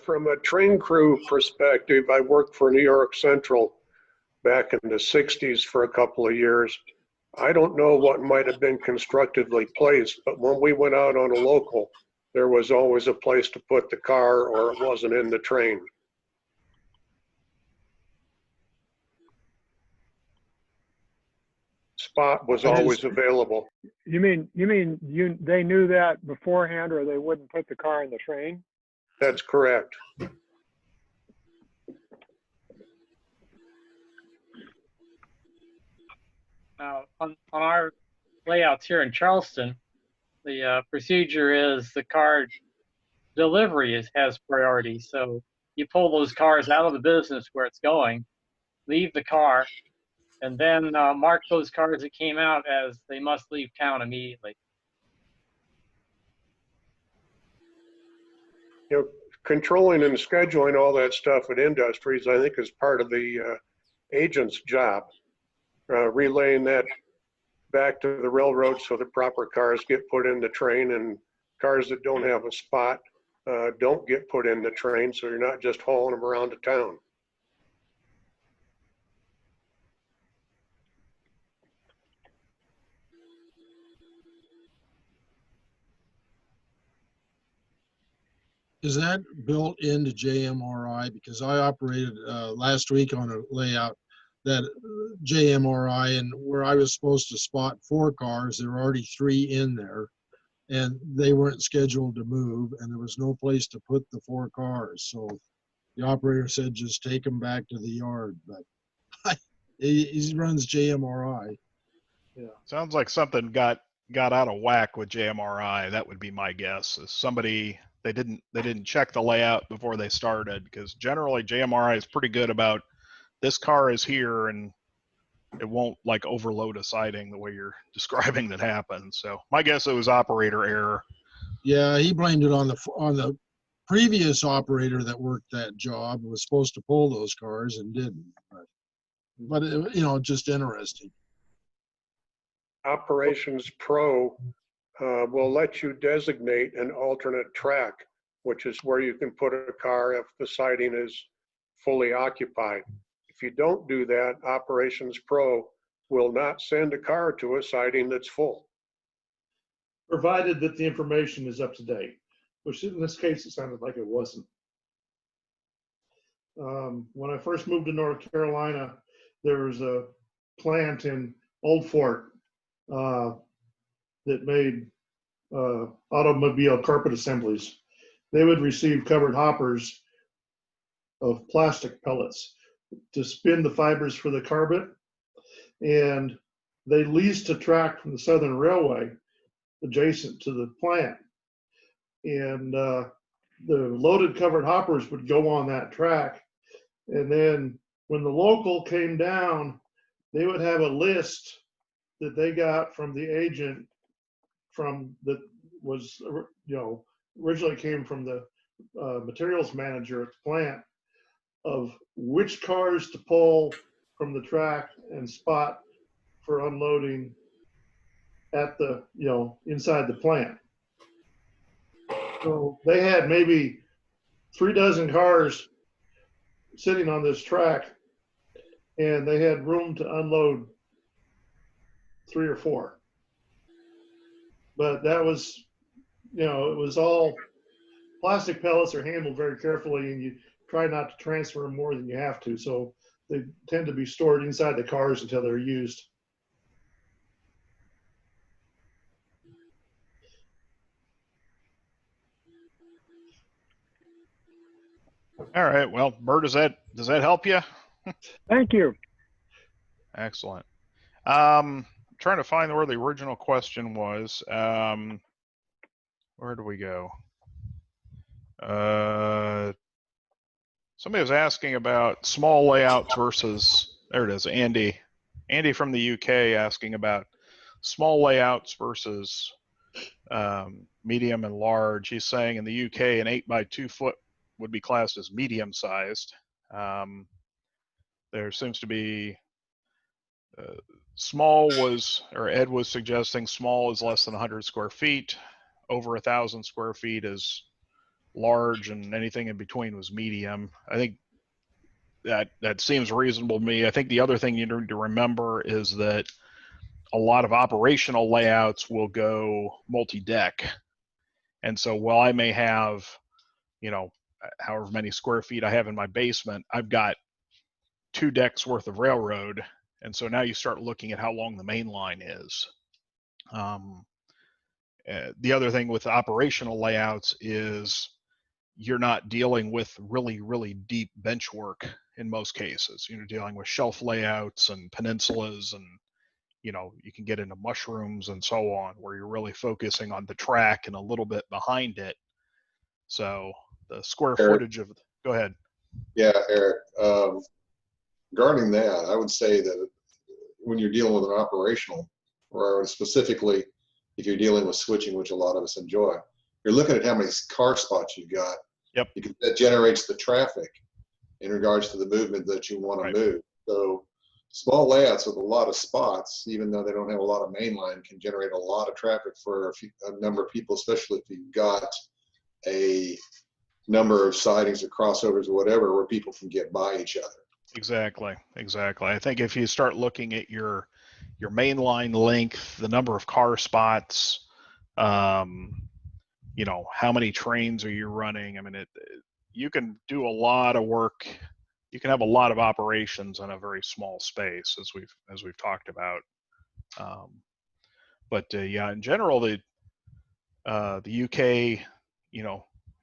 From a train crew perspective, I worked for New York Central back in the 60s for a couple of years. I don't know what might have been constructively placed, but when we went out on a local, there was always a place to put the car, or it wasn't in the train. Spot was always available. You mean they knew that beforehand, or they wouldn't put the car in the train? That's correct. On our layouts here in Charleston, the procedure is the car delivery has priority. So you pull those cars out of the business where it's going, leave the car, and then mark those cars that came out as they must leave town immediately. You know, controlling and scheduling all that stuff at industries, I think, is part of the agent's job. Relaying that back to the railroad so the proper cars get put in the train, and cars that don't have a spot don't get put in the train, so you're not just hauling them around to town. Is that built into JMRI? Because I operated last week on a layout that JMRI, and where I was supposed to spot 4 cars, there were already 3 in there, and they weren't scheduled to move, and there was no place to put the 4 cars. So the operator said, just take them back to the yard. But he runs JMRI. Yeah. Sounds like something got out of whack with JMRI. That would be my guess. Is somebody they didn't check the layout before they started, because generally JMRI is pretty good about this car is here and it won't like overload a siding the way you're describing that happens. So my guess it was operator error. Yeah, he blamed it on the previous operator that worked that job, was supposed to pull those cars and didn't. But it, just interesting. Operations Pro will let you designate an alternate track, which is where you can put a car if the siding is fully occupied. If you don't do that, Operations Pro will not send a car to a siding that's full. Provided that the information is up to date, which in this case, it sounded like it wasn't. When I first moved to North Carolina, there was a plant in Old Fort that made automobile carpet assemblies. They would receive covered hoppers of plastic pellets to spin the fibers for the carpet. And they leased a track from the Southern Railway adjacent to the plant. And the loaded covered hoppers would go on that track. And then when the local came down, they would have a list that they got from the agent that was, originally came from the materials manager at the plant, of which cars to pull from the track and spot for unloading at the, inside the plant. So they had maybe 3 dozen cars sitting on this track, and they had room to unload 3 or 4. But that was, it was all plastic pellets are handled very carefully, and you try not to transfer more than you have to. So they tend to be stored inside the cars until they're used. All right. Well, Bert, does that help you? Thank you. Excellent. Trying to find where the original question was. Where do we go? Somebody was asking about small layouts versus, there it is, Andy. Andy from the UK asking about small layouts versus medium and large. He's saying in the UK, an 8x2 foot would be classed as medium sized. There seems to be small was, or Ed was suggesting small is less than 100 square feet. Over 1,000 square feet is large, and anything in between was medium. I think that seems reasonable to me. I think the other thing you need to remember is that a lot of operational layouts will go multi-deck. And so while I may have, however many square feet I have in my basement, I've got 2 decks worth of railroad. And so now you start looking at how long the main line is. The other thing with operational layouts is you're not dealing with really, really deep bench work in most cases. You're dealing with shelf layouts and peninsulas, and you can get into mushrooms and so on, where you're really focusing on the track and a little bit behind it. So the square footage of, go ahead. Yeah, Eric, regarding that, I would say that when you're dealing with an operational, or specifically if you're dealing with switching, which a lot of us enjoy, you're looking at how many car spots you've got. Yep. That generates the traffic in regards to the movement that you want to move. So small layouts with a lot of spots, even though they don't have a lot of main line, can generate a lot of traffic for a number of people, especially if you've got a number of sidings or crossovers or whatever where people can get by each other. Exactly. I think if you start looking at your main line length, the number of car spots, how many trains are you running? I mean, you can do a lot of work. You can have a lot of operations in a very small space, as we've talked about. Yeah, in general, the UK,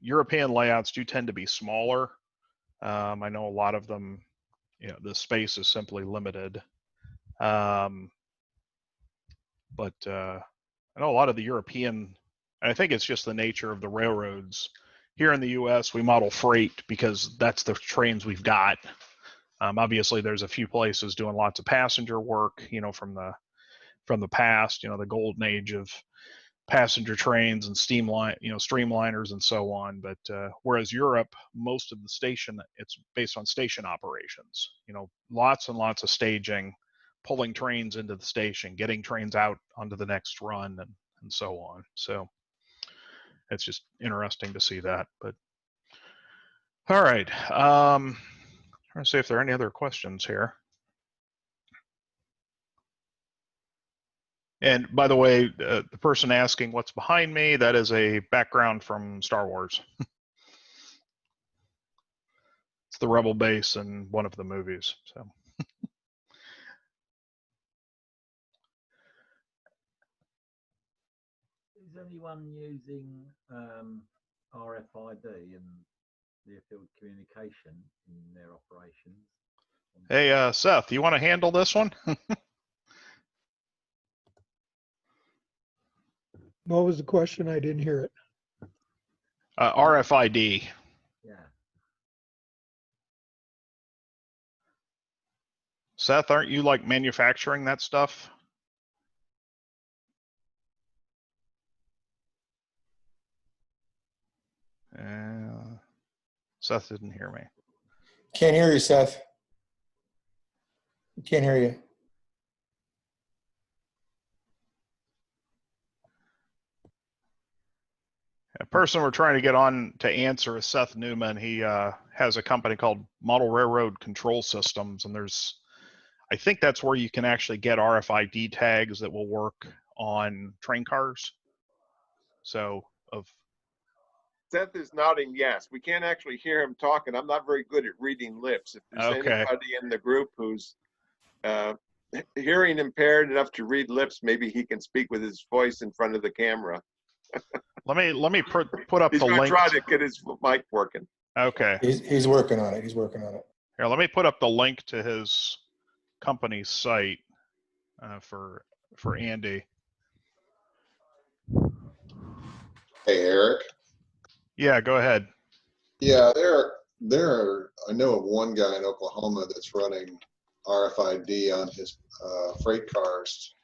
European layouts do tend to be smaller. I know a lot of them, the space is simply limited. I know a lot of the European, and I think it's just the nature of the railroads. Here in the US, we model freight because that's the trains we've got. Obviously, there's a few places doing lots of passenger work, from the past, the golden age of passenger trains and streamliners and so on. But whereas Europe, most of the station, it's based on station operations. Lots and lots of staging, pulling trains into the station, getting trains out onto the next run, and so on. So it's just interesting to see that. But all right, trying to see if there are any other questions here. And by the way, the person asking what's behind me, that is a background from Star Wars. It's the Rebel base in one of the movies. So. Is anyone using RFID and near-field communication in their operations? Hey, Seth, you want to handle this one? What was the question? I didn't hear it. RFID. Yeah. Seth, aren't you like manufacturing that stuff? Seth didn't hear me. Can't hear you, Seth. Can't hear you. A person we're trying to get on to answer is Seth Newman. He has a company called Model Railroad Control Systems, and I think that's where you can actually get RFID tags that will work on train cars. So Seth is nodding yes. We can't actually hear him talking. I'm not very good at reading lips. If there's anybody in the group who's hearing impaired enough to read lips, maybe he can speak with his voice in front of the camera. let me put up He's the going to link. try to get his mic working. Okay. He's working on it. He's working on it. Here, let me put up the link to his company's site for Andy. Hey, Eric. Yeah, go ahead. Yeah, I know of one guy in Oklahoma that's running RFID on his freight cars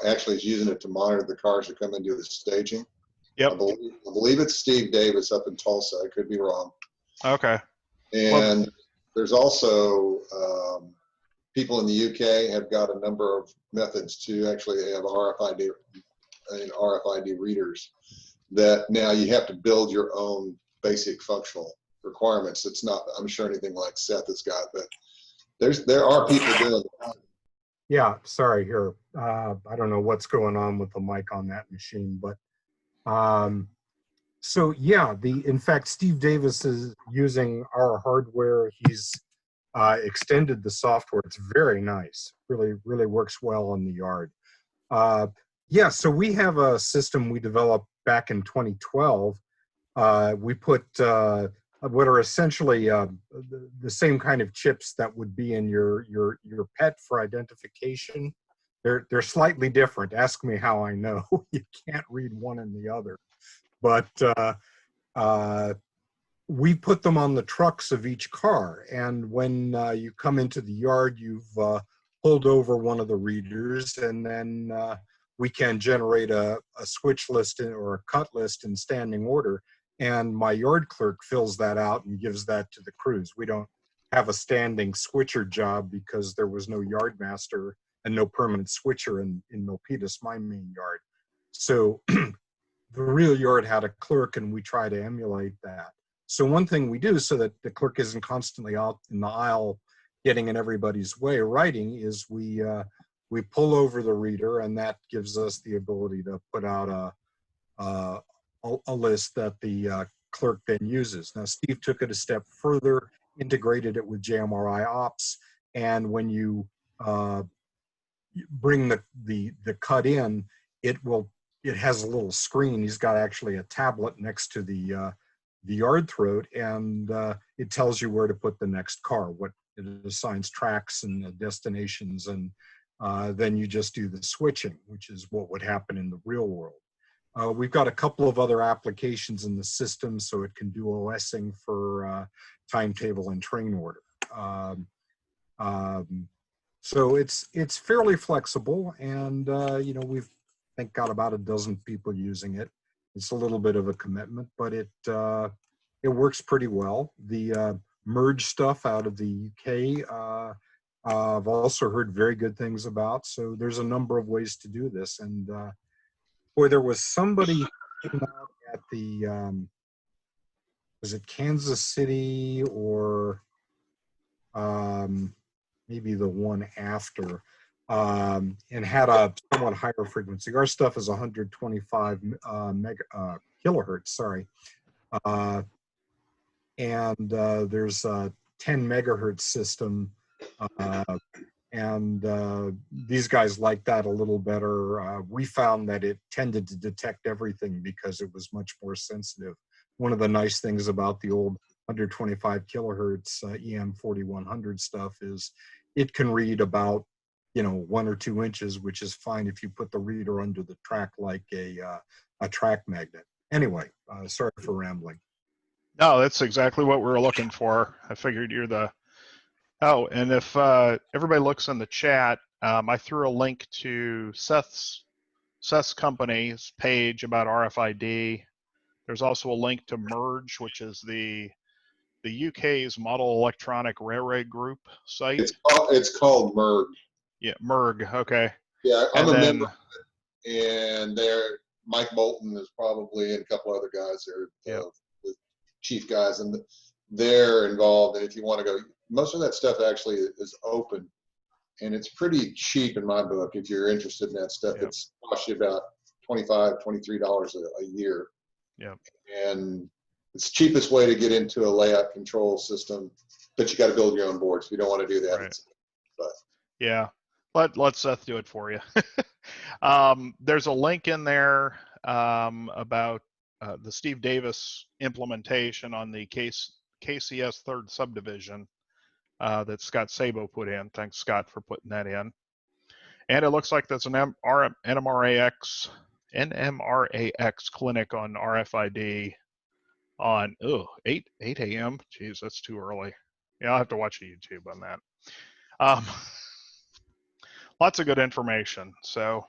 actually he's using it to monitor the cars that come into the staging. Yep. I believe it's Steve Davis up in Tulsa. I could be wrong. Okay. And there's also people in the UK have got a number of methods to actually have RFID readers that now you have to build your own basic functional requirements. It's not, I'm sure, anything like Seth has got, but there are people doing it. Yeah, sorry here. I don't know what's going on with the mic on that machine, but so yeah, in fact, Steve Davis is using our hardware. He's extended the software. It's very nice. Really, really works well in the yard. Yeah, so we have a system we developed back in 2012. We put what are essentially the same kind of chips that would be in your pet for identification. They're slightly different. Ask me how I know. You can't read one and the other. But we put them on the trucks of each car. And when you come into the yard, you've pulled over one of the readers, and then we can generate a switch list or a cut list in standing order. And my yard clerk fills that out and gives that to the crews. We don't have a standing switcher job because there was no yard master and no permanent switcher in Milpitas, my main yard. So the real yard had a clerk, and we try to emulate that. So one thing we do so that the clerk isn't constantly out in the aisle getting in everybody's way writing is we pull over the reader, and that gives us the ability to put out a list that the clerk then uses. Now, Steve took it a step further, integrated it with JMRI ops, and when you bring the cut in, it has a little screen. He's got actually a tablet next to the yard throat, and it tells you where to put the next car. It assigns tracks and destinations, and then you just do the switching, which is what would happen in the real world. We've got a couple of other applications in the system, so it can do OSing for timetable and train order. So it's fairly flexible, and we've I think got about a dozen people using it. It's a little bit of a commitment, but it works pretty well. The merge stuff out of the UK, I've also heard very good things about. So there's a number of ways to do this, and boy, there was somebody at the was it Kansas City or maybe the one after, and had a somewhat higher frequency. Our stuff is 125 kilohertz, sorry. And there's a 10 megahertz system, and these guys like that a little better. We found that it tended to detect everything because it was much more sensitive. One of the nice things about the old 125 kilohertz EM4100 stuff is it can read about you know, 1 or 2 inches, which is fine if you put the reader under the track like a track magnet. Anyway, sorry for rambling. No, that's exactly what we were looking for. I figured you're the. Oh, and if everybody looks in the chat, I threw a link to Seth's company's page about RFID. There's also a link to Merge, which is the UK's Model Electronic Railway Group site. It's called MERG. Yeah, MERG. Okay. Yeah, I'm and a then, member, and there, Mike Bolton is probably, and a couple other guys there, the chief guys, and they're involved. And if you want to go, most of that stuff actually is open, and it's pretty cheap in my book. If you're interested in that stuff, it's costs you about $25, $23 a year. Yeah. And it's the cheapest way to get into a layout control system, but you got to build your own boards. If you don't want to do that, right. But yeah, let Seth do it for you. There's a link in there about the Steve Davis implementation on the KCS third subdivision that Scott Sabo put in. Thanks, Scott, for putting that in. And it looks like there's an NMRAX clinic on RFID on 8 a.m. Jeez, that's too early. Yeah, I'll have to watch YouTube on that. Lots of good information. So,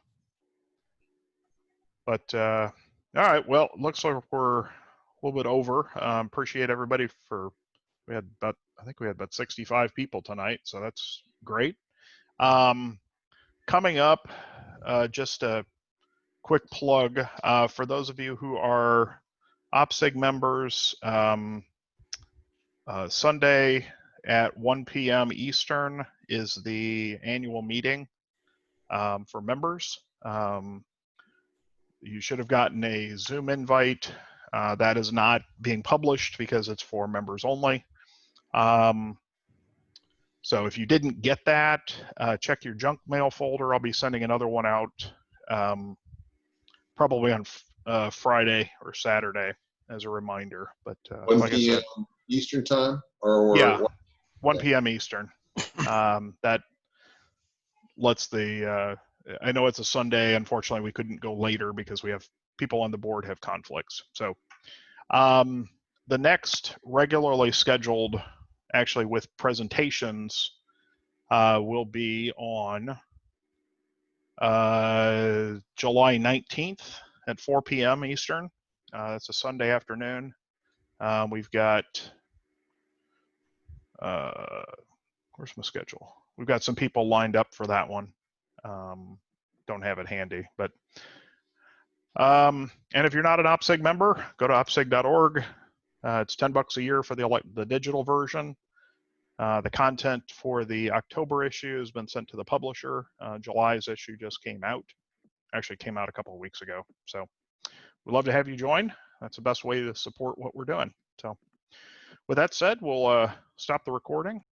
but all right. Well, looks like we're a little bit over. Appreciate everybody for. I think we had about 65 people tonight, so that's great. Coming up, just a quick plug for those of you who are OPSIG members. Sunday at 1 p.m. Eastern is the annual meeting for members. You should have gotten a Zoom invite. That is not being published because it's for members only. So if you didn't get that, check your junk mail folder. I'll be sending another one out probably on Friday or Saturday as a reminder. But 1 like p.m. I said, Eastern time, or yeah, what? 1 p.m. Eastern. That lets I know it's a Sunday. Unfortunately, we couldn't go later because we have people on the board have conflicts. So the next regularly scheduled, actually with presentations, will be on July 19th at 4 p.m. Eastern. That's a Sunday afternoon. We've got, where's my schedule? We've got some people lined up for that one. Don't have it handy, but and if you're not an OPSIG member, go to opsig.org. It's $10 a year for the digital version. The content for the October issue has been sent to the publisher. July's issue just came out. Actually came out a couple of weeks ago. So we'd love to have you join. That's the best way to support what we're doing. So with that said, we'll stop the recording.